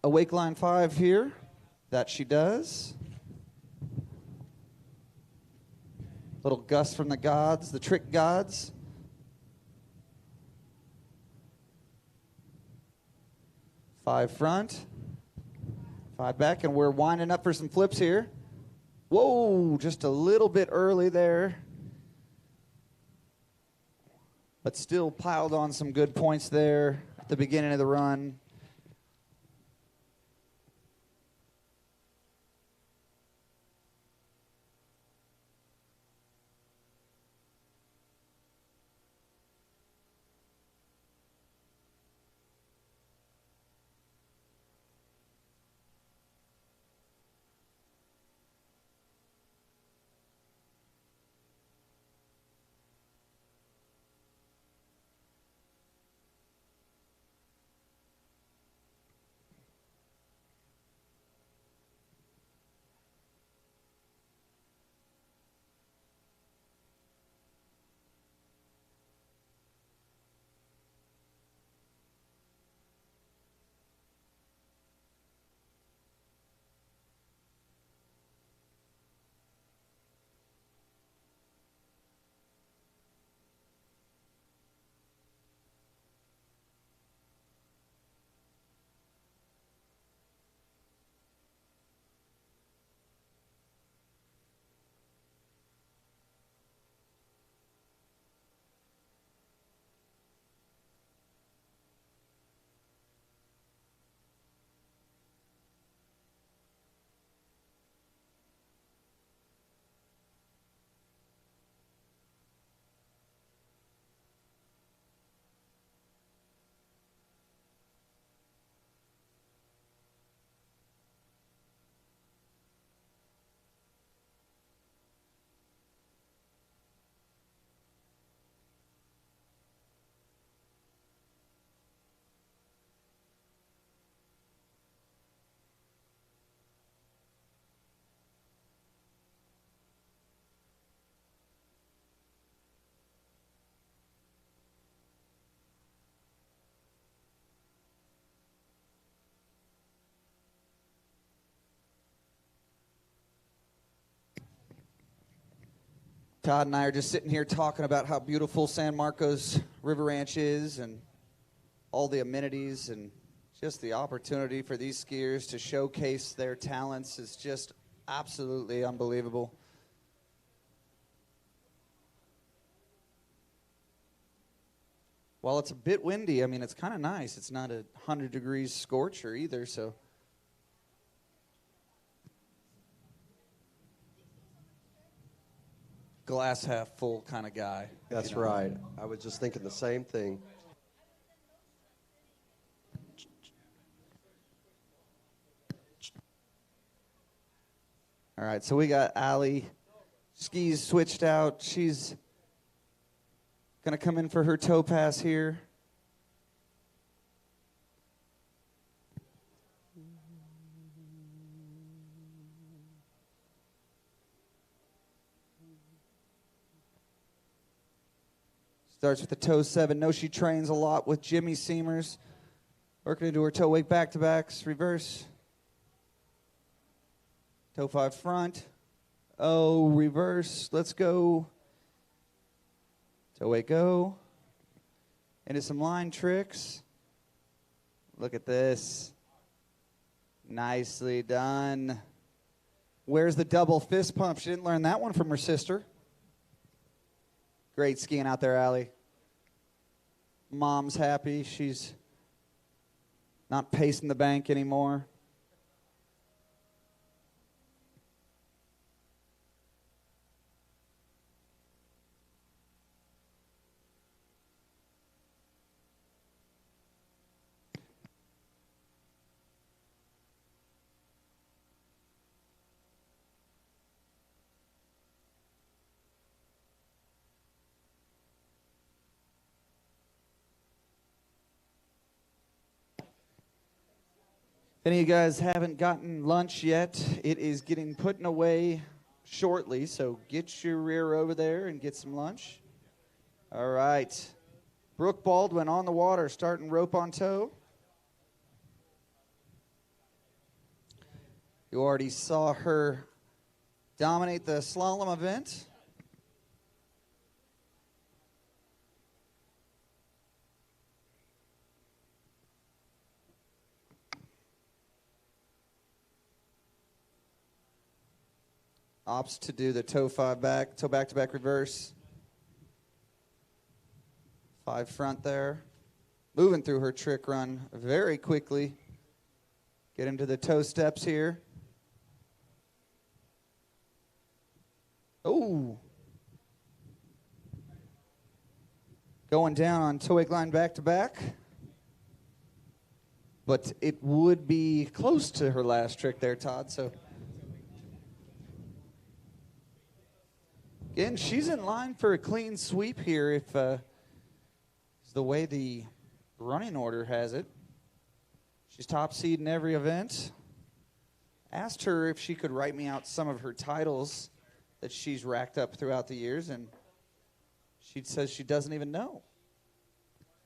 awake line 5 here. That she does. Little gust from the gods, the trick gods. Five front, 5 back, and we're winding up for some flips here. Whoa, just a little bit early there. But still piled on some good points there at the beginning of the run. Todd and I are just sitting here talking about how beautiful San Marcos River Ranch is and all the amenities and just the opportunity for these skiers to showcase their talents is just absolutely unbelievable. While it's a bit windy, I mean, it's kind of nice. It's not a 100 degrees scorcher either, so. Glass half full kind of guy. That's right. I was just thinking the same thing. All right, so we got Allie. Skis switched out. She's going to come in for her toe pass here. Starts with the toe 7. Know she trains a lot with Jimmy Seamers. Working into her toe wake back-to-backs. Reverse. Toe 5 front. Oh, reverse. Let's go. Toe wake go. Into some line tricks. Look at this. Nicely done. Where's the double fist pump? She didn't learn that one from her sister. Great skiing out there, Allie. Mom's happy. She's not pacing the bank anymore. If any of you guys haven't gotten lunch yet, it is getting put away shortly, so get your rear over there and get some lunch. All right. Brooke Baldwin on the water, starting rope on toe. You already saw her dominate the slalom event. Opts to do the toe 5 back, toe back-to-back reverse. 5 front there. Moving through her trick run very quickly. Get into the toe steps here. Oh. Going down on toe wake line back-to-back. But it would be close to her last trick there, Todd, so. Again, she's in line for a clean sweep here if the way the running order has it. She's top seed in every event. Asked her if she could write me out some of her titles that she's racked up throughout the years, and she says she doesn't even know.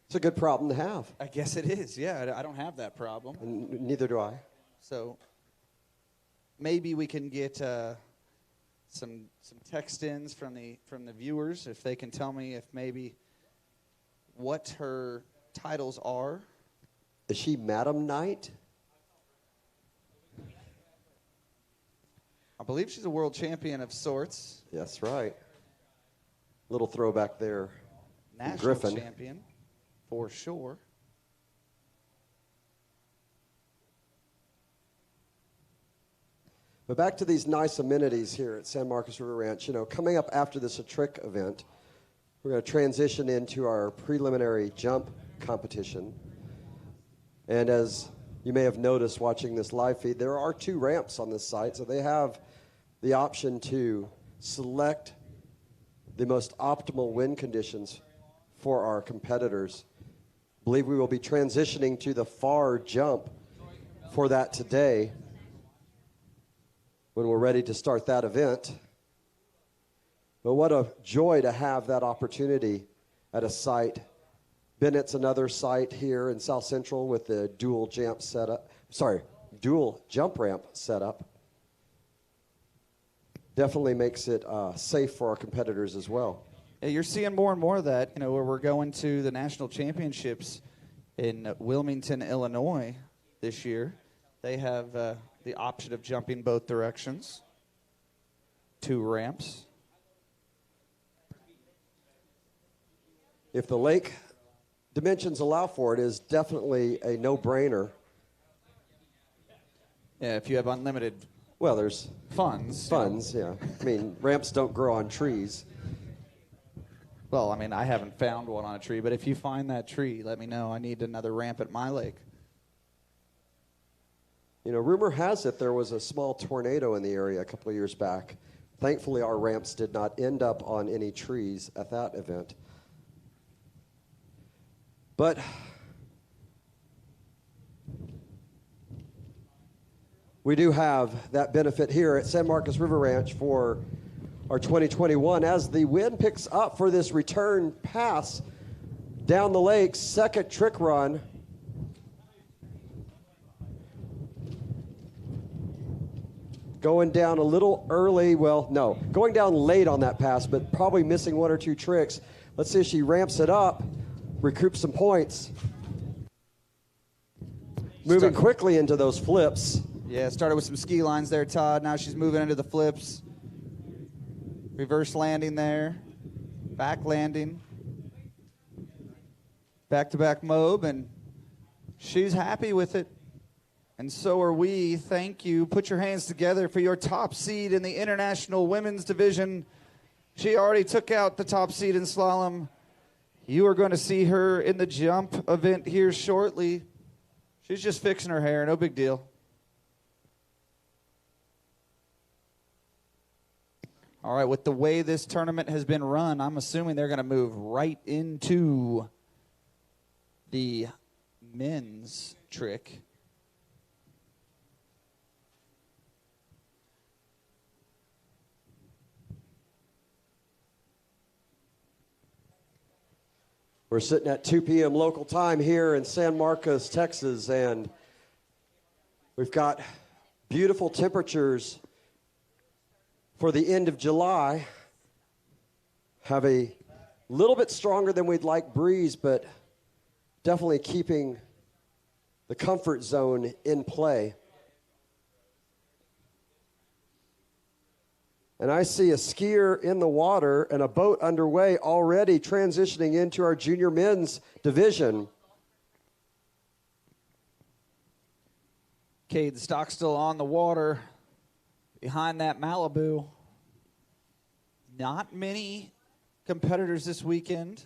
It's a good problem to have. I guess it is, yeah. I don't have that problem. And neither do I. So maybe we can get some text-ins from the viewers if they can tell me if maybe what her titles are. Is she Madam Knight? I believe she's a world champion of sorts. That's right. Little throwback there. National Griffin. champion, for sure. But back to these nice amenities here at San Marcos River Ranch. You know, coming up after this trick event, we're going to transition into our preliminary jump competition. And as you may have noticed watching this live feed, there are 2 ramps on this site, so they have the option to select the most optimal wind conditions for our competitors. I believe we will be transitioning to the far jump for that today when we're ready to start that event. But what a joy to have that opportunity at a site. Bennett's another site here in South Central with the dual jump setup. Dual jump ramp setup. definitely makes it safe for our competitors as well. Yeah, you're seeing more and more of that, you know, where we're going to the national championships in Wilmington, Illinois this year. They have the option of jumping both directions, 2 ramps. If the lake dimensions allow for it, is definitely a no-brainer. Yeah, if you have unlimited there's funds. Yeah. I mean, ramps don't grow on trees. Well, I mean, I haven't found one on a tree, but if you find that tree, let me know. I need another ramp at my lake. You know, rumor has it there was a small tornado in the area a couple of years back. Thankfully, our ramps did not end up on any trees at that event. But we do have that benefit here at San Marcos River Ranch for our 2021 as the wind picks up for this return pass down the lake, second trick run. Going down a little early, going down late on that pass, but probably missing 1 or 2 tricks. Let's see if she ramps it up, recoups some points. Moving quickly into those flips. Yeah, started with some ski lines there, Todd. Now she's moving into the flips. Reverse landing there. Back landing. Back-to-back mob, and she's happy with it. And so are we. Thank you. Put your hands together for your top seed in the International Women's Division. She already took out the top seed in slalom. You are going to see her in the jump event here shortly. She's just fixing her hair. No big deal. All right, with the way this tournament has been run, I'm assuming they're going to move right into the men's trick. We're sitting at 2 p.m. local time here in San Marcos, Texas, and we've got beautiful temperatures for the end of July. Have a little bit stronger than we'd like breeze, but definitely keeping the comfort zone in play. And I see a skier in the water and a boat underway already transitioning into our junior men's division. Cade Stockstill on the water behind that Malibu. Not many competitors this weekend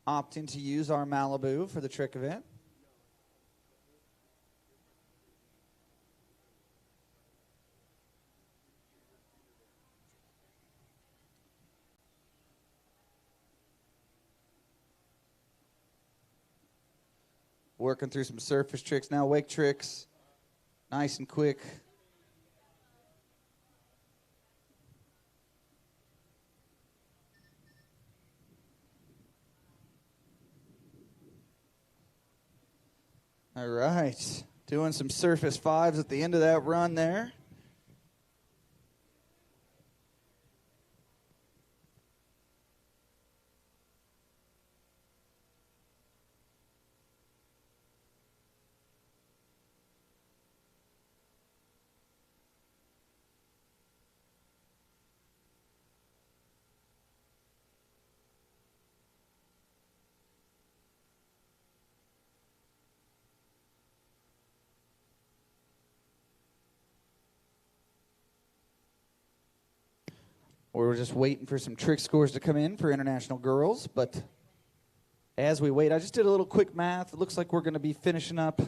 opting to use our Malibu for the trick event. Working through some surface tricks now, wake tricks, nice and quick. All right, doing some surface fives at the end of that run there. We're just waiting for some trick scores to come in for international girls, but as we wait, I just did a little quick math. It looks like we're going to be finishing up.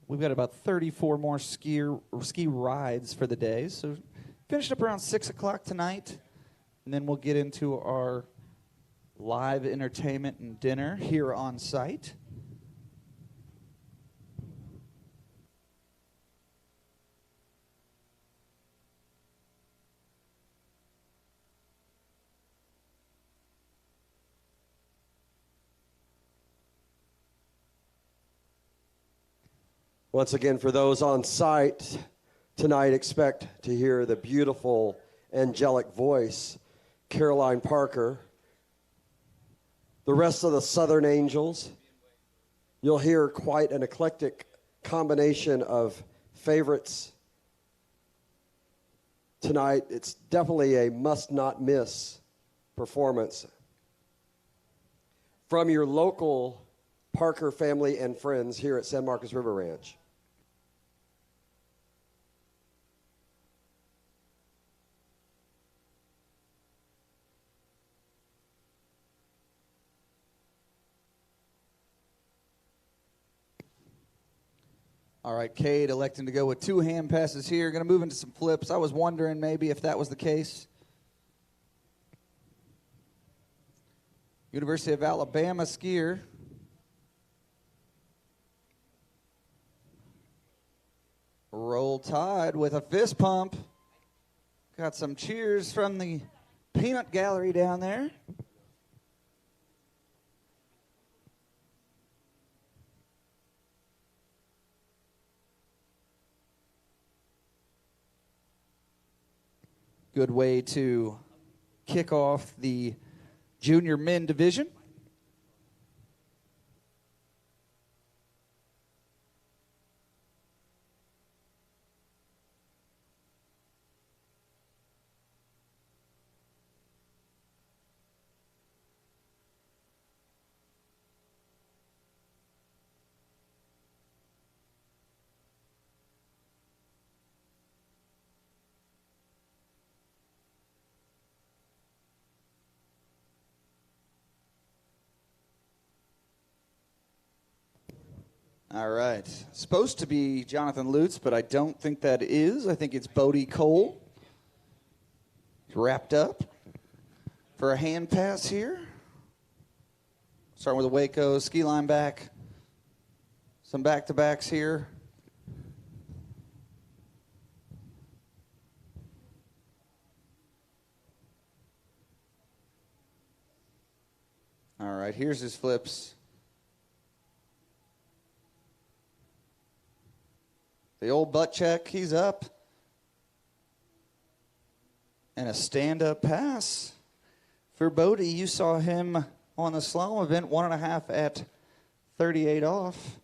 We've got about 34 more ski rides for the day, so finishing up around 6 o'clock tonight, and then we'll get into our live entertainment and dinner here on site. Once again, for those on site tonight, expect to hear the beautiful angelic voice, Caroline Parker. The rest of the Southern Angels, you'll hear quite an eclectic combination of favorites tonight. It's definitely a must-not-miss performance from your local Parker family and friends here at San Marcos River Ranch. All right, Cade electing to go with 2 hand passes here. Going to move into some flips. I was wondering maybe if that was the case. University of Alabama skier. Roll Tide with a fist pump. Got some cheers from the peanut gallery down there. Good way to kick off the junior men division. All right. Supposed to be Jonathan Lutz, but I don't think that is. I think it's Bodie Cole. He's wrapped up for a hand pass here. Starting with a Waco, ski line back. Some back-to-backs here. All right, here's his flips. The old butt check, he's up. And a stand-up pass for Bodie. You saw him on the slalom event, 1.5 at 38 off.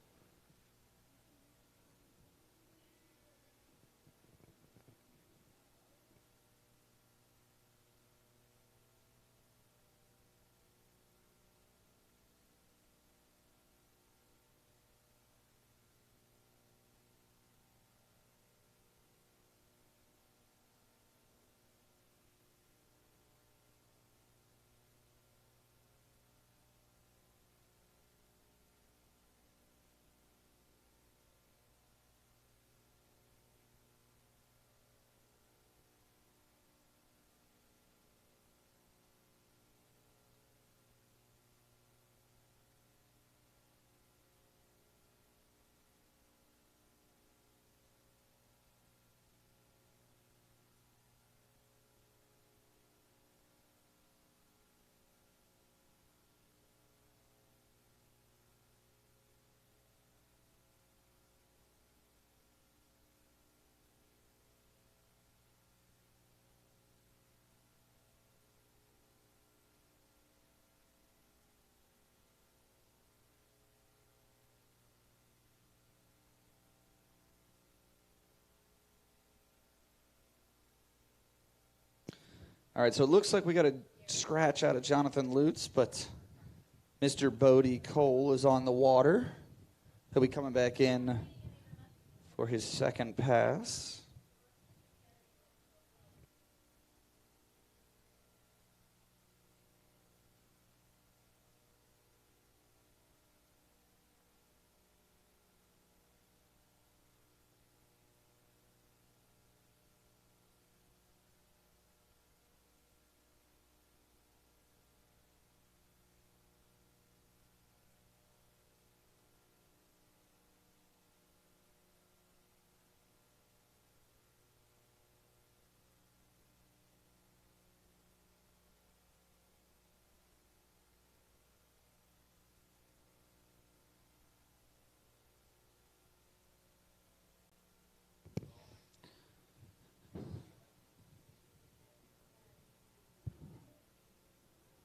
All right, so it looks like we got a scratch out of Jonathan Lutz, but Mr. Bodie Cole is on the water. He'll be coming back in for his second pass.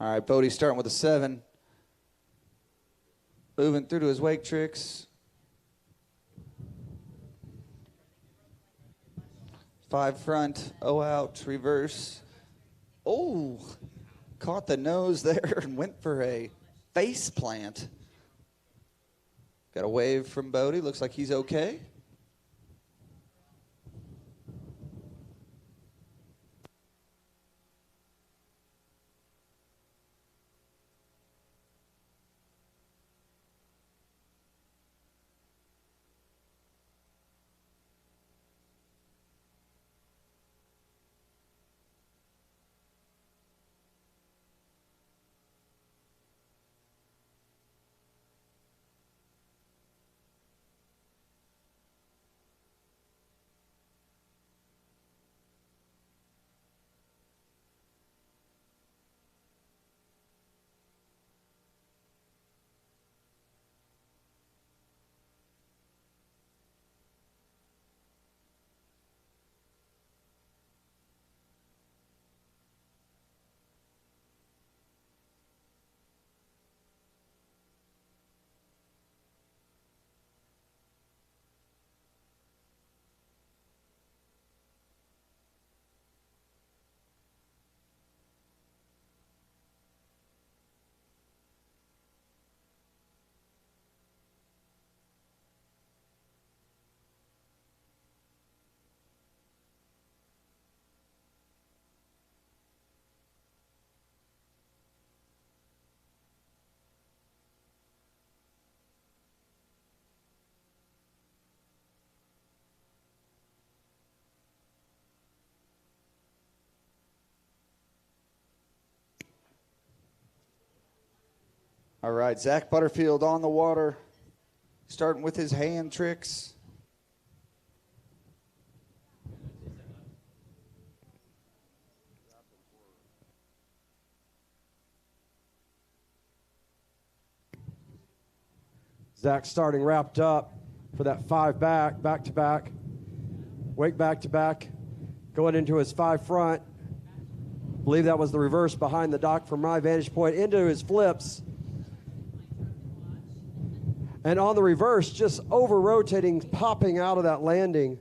All right, Bodie starting with a 7. Moving through to his wake tricks. 5 front, O out, reverse. Oh, caught the nose there and went for a face plant. Got a wave from Bodie. Looks like he's okay. All right, Zach Butterfield on the water, starting with his hand tricks. Zach starting wrapped up for that 5 back to back, wake back to back, going into his 5 front. Believe that was the reverse behind the dock from my vantage point into his flips. And on the reverse, just over-rotating, popping out of that landing.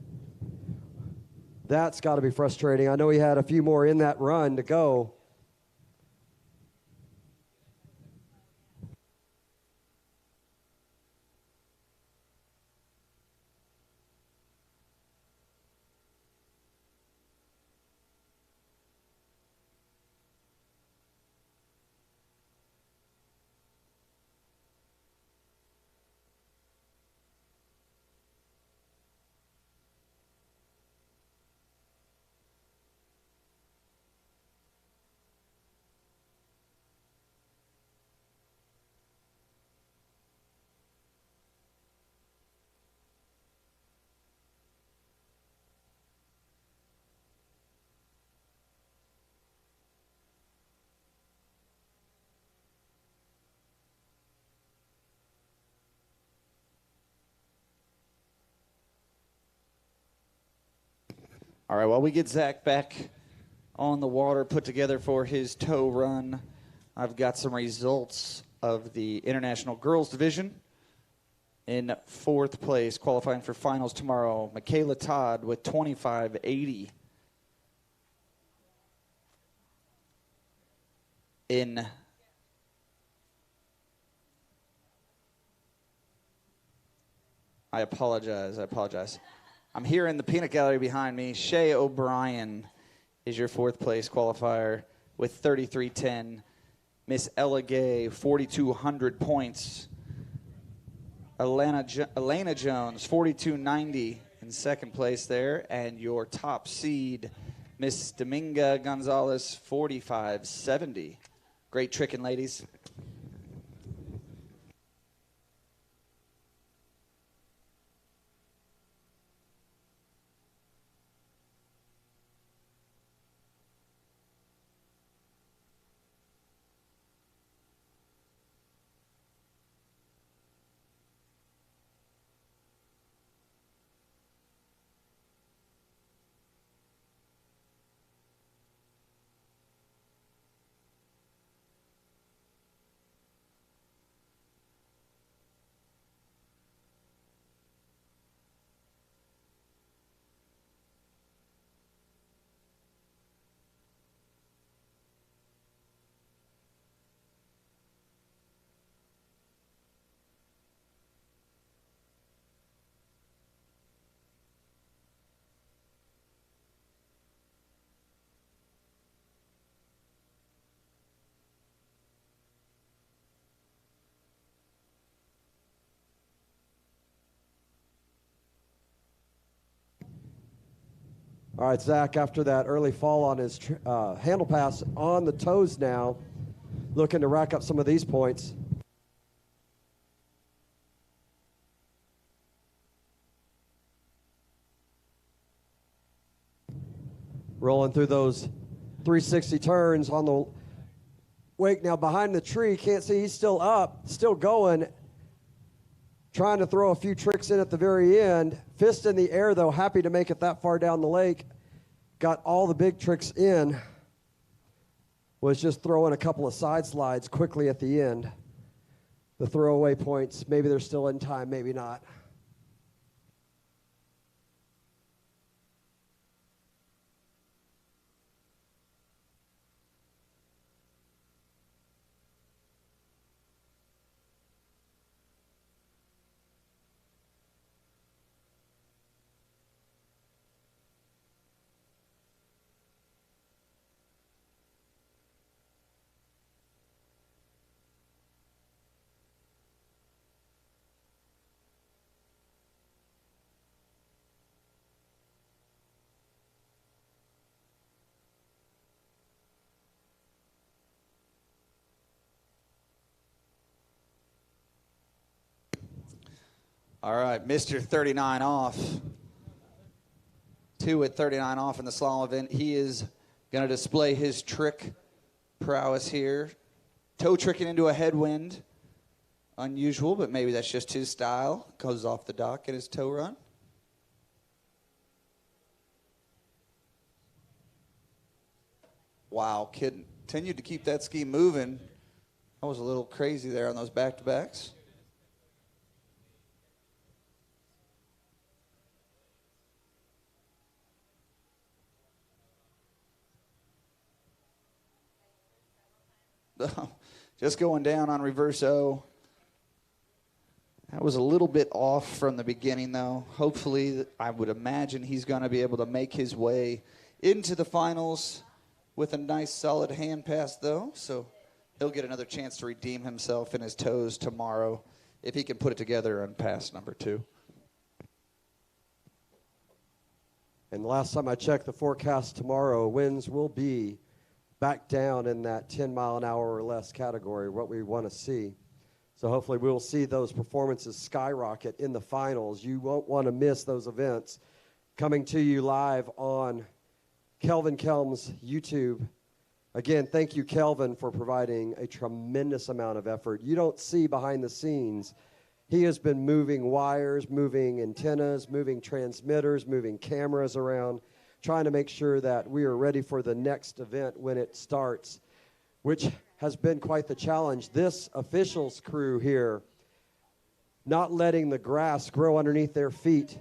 That's got to be frustrating. I know he had a few more in that run to go. All right, while we get Zach back on the water, put together for his tow run, I've got some results of the International Girls Division. In 4th place, qualifying for finals tomorrow, Michaela Todd with 25.80. I apologize. I'm here in the peanut gallery behind me. Shay O'Brien is your 4th place qualifier with 33.10. Miss Ella Gay, 4,200 points. Elena Jones, 4,290 in 2nd place there. And your top seed, Miss Dominga Gonzalez, 4,570. Great tricking, ladies. All right, Zach, after that early fall on his handle pass on the toes now, looking to rack up some of these points. Rolling through those 360 turns on the wake now behind the tree. Can't see, he's still up, still going. Trying to throw a few tricks in at the very end. Fist in the air, though, happy to make it that far down the lake. Got all the big tricks in. Was just throwing a couple of side slides quickly at the end. The throwaway points, maybe they're still in time, maybe not. All right, Mr. 39 off. 2 at 39 off in the slalom event. He is going to display his trick prowess here. Toe tricking into a headwind. Unusual, but maybe that's just his style. Goes off the dock in his toe run. Wow, kid continued to keep that ski moving. That was a little crazy there on those back-to-backs. Just going down on reverse O. That was a little bit off from the beginning, though. Hopefully, I would imagine he's going to be able to make his way into the finals with a nice, solid hand pass, though. So he'll get another chance to redeem himself in his toes tomorrow if he can put it together on pass number 2. And the last time I checked the forecast tomorrow, winds will be back down in that 10-mile-an-hour or less category, what we want to see. So hopefully we'll see those performances skyrocket in the finals. You won't want to miss those events. Coming to you live on Kelvin Kelm's YouTube. Again, thank you, Kelvin, for providing a tremendous amount of effort. You don't see behind the scenes. He has been moving wires, moving antennas, moving transmitters, moving cameras around, trying to make sure that we are ready for the next event when it starts, which has been quite the challenge. This officials crew here, not letting the grass grow underneath their feet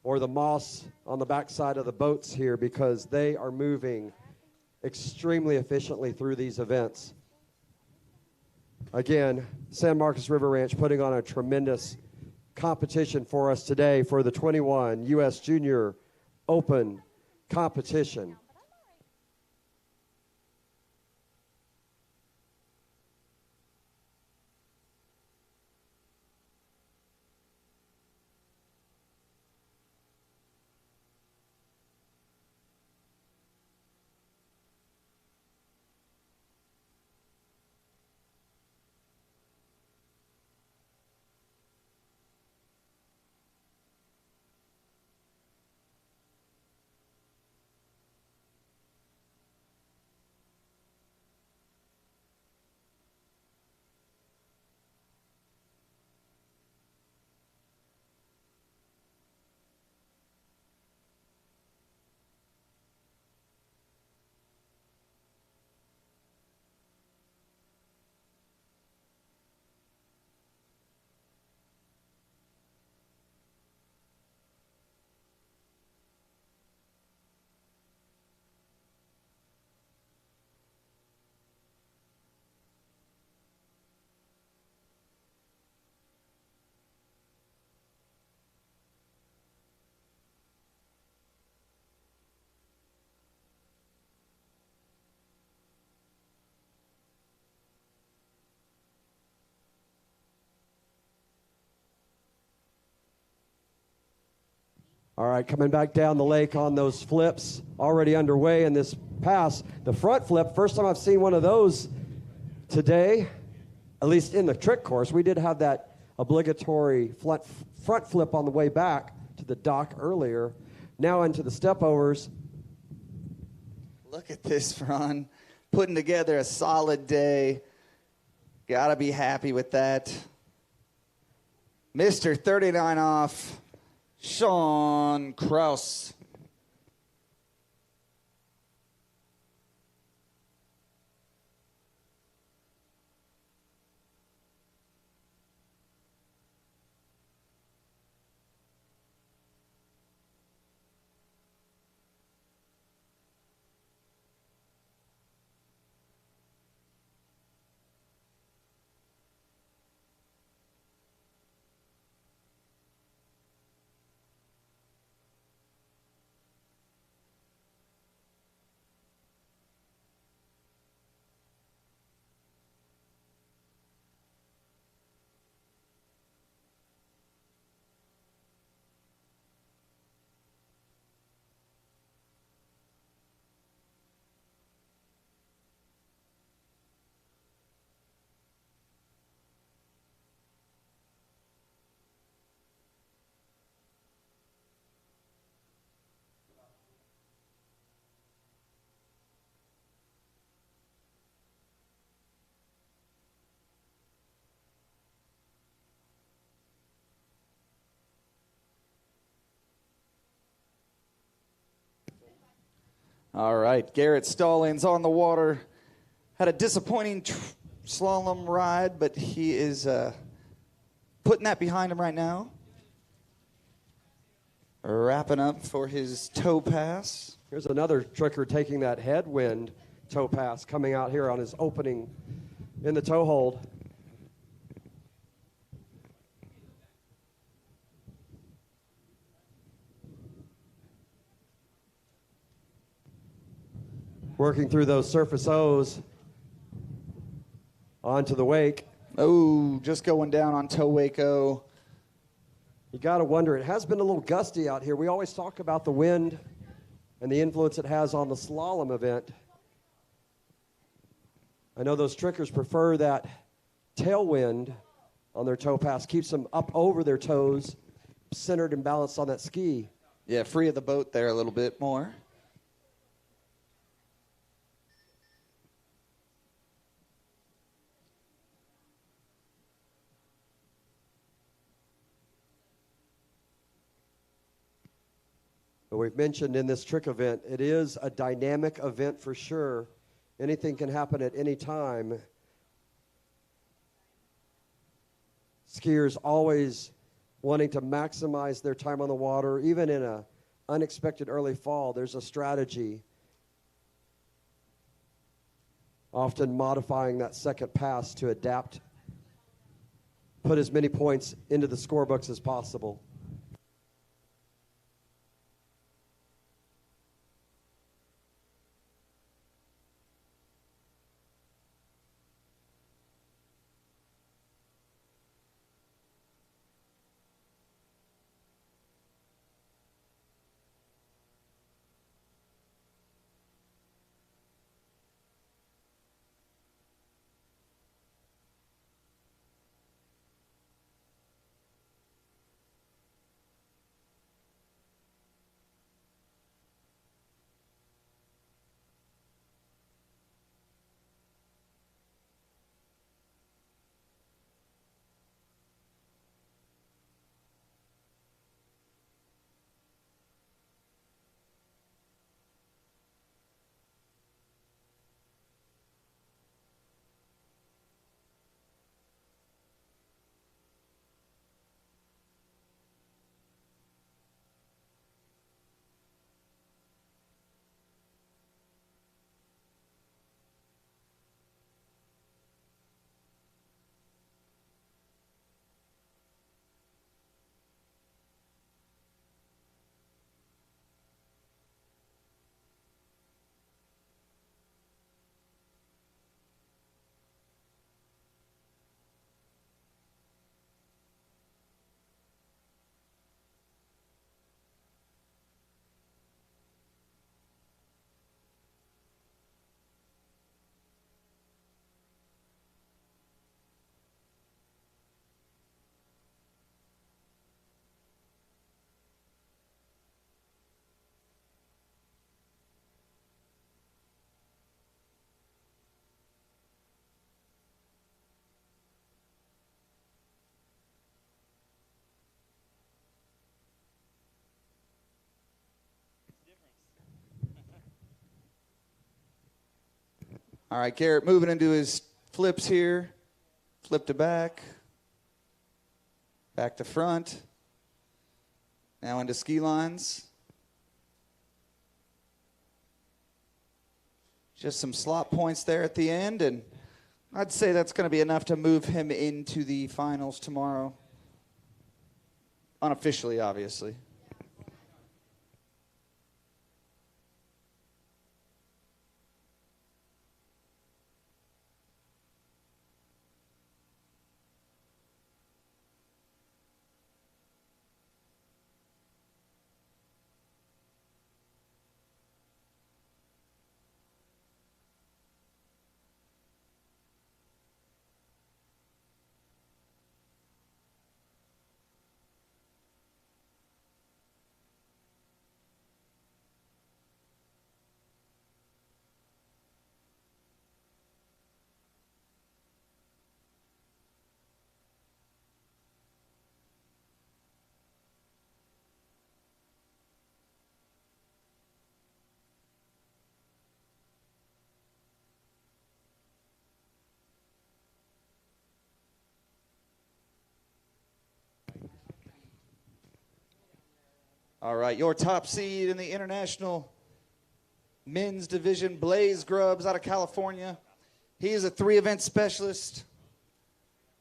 or the moss on the backside of the boats here, because they are moving extremely efficiently through these events. Again, San Marcos River Ranch putting on a tremendous competition for us today for the 21 U.S. Junior Open competition. All right, coming back down the lake on those flips, already underway in this pass. The front flip, first time I've seen one of those today, at least in the trick course. We did have that obligatory front flip on the way back to the dock earlier. Now into the stepovers. Look at this run. Putting together a solid day. Gotta be happy with that. Mr. 39 off, Sean Krauss. All right, Garrett Stallings on the water. Had a disappointing slalom ride, but he is putting that behind him right now. Wrapping up for his toe pass. Here's another tricker taking that headwind toe pass, coming out here on his opening in the toe hold. Working through those surface O's onto the wake. Oh, just going down on toe wake O. You got to wonder, it has been a little gusty out here. We always talk about the wind and the influence it has on the slalom event. I know those trickers prefer that tailwind on their toe pass, keeps them up over their toes, centered and balanced on that ski. Yeah, free of the boat there a little bit more. But we've mentioned in this trick event, it is a dynamic event for sure. Anything can happen at any time. Skiers always wanting to maximize their time on the water. Even in an unexpected early fall, there's a strategy. Often modifying that second pass to adapt, put as many points into the scorebooks as possible. All right, Garrett moving into his flips here. Flip to back. Back to front. Now into ski lines. Just some slot points there at the end, and I'd say that's going to be enough to move him into the finals tomorrow. Unofficially, obviously. All right, your top seed in the international men's division, Blaze Grubs out of California. He is a 3-event specialist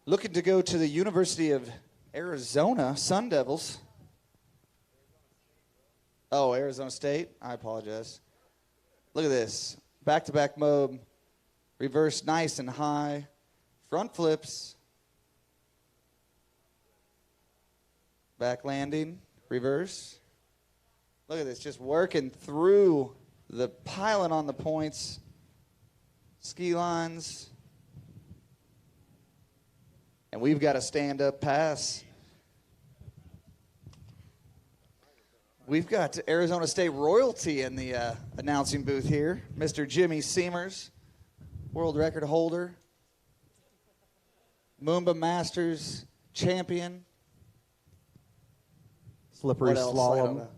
looking to go to the University of Arizona Sun Devils. Oh, Arizona State. I apologize. Look at this. Back-to-back mode. Reverse nice and high. Front flips. Back landing. Reverse. Look at this, just working through the piling on the points. Ski lines. And we've got a stand-up pass. We've got Arizona State royalty in the announcing booth here. Mr. Jimmy Seamers, world record holder. Moomba Masters champion. Slippery slalom.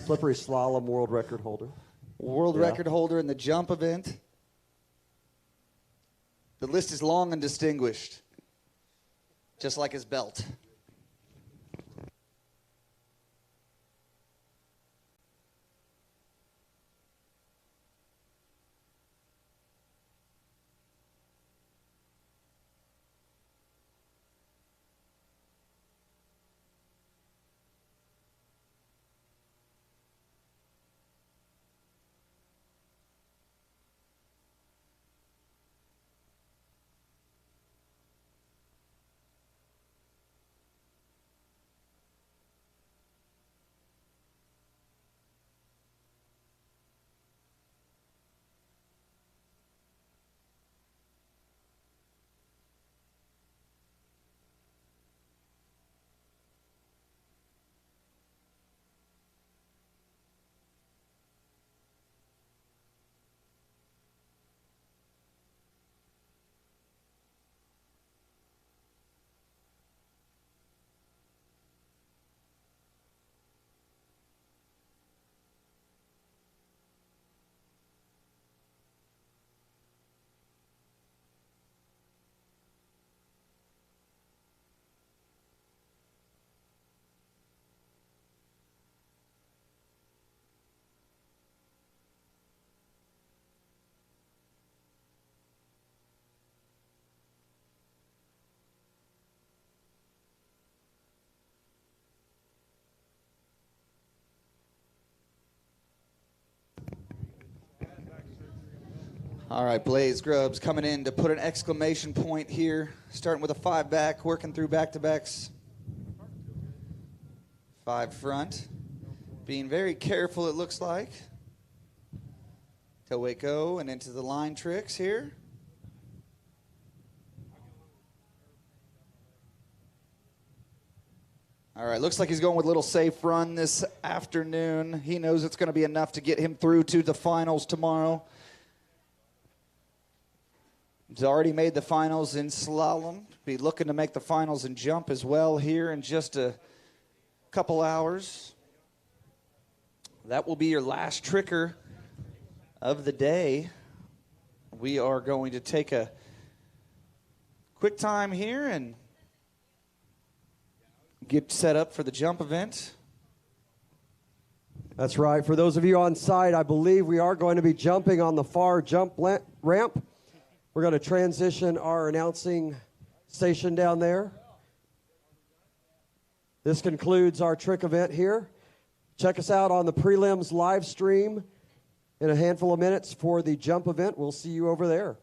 Slippery slalom world record holder. World record holder in the jump event. The list is long and distinguished, just like his belt. All right, Blaze Grubs coming in to put an exclamation point here, starting with a 5 back, working through back-to-backs. 5 front. Being very careful, it looks like. Toe weight go and into the line tricks here. All right, looks like he's going with a little safe run this afternoon. He knows it's going to be enough to get him through to the finals tomorrow. He's already made the finals in slalom. Be looking to make the finals in jump as well here in just a couple hours. That will be your last tricker of the day. we are going to take a quick time here and get set up for the jump event. That's right. For those of you on site, I believe we are going to be jumping on the far jump ramp. We're going to transition our announcing station down there. This concludes our trick event here. Check us out on the Prelims live stream in a handful of minutes for the jump event. We'll see you over there.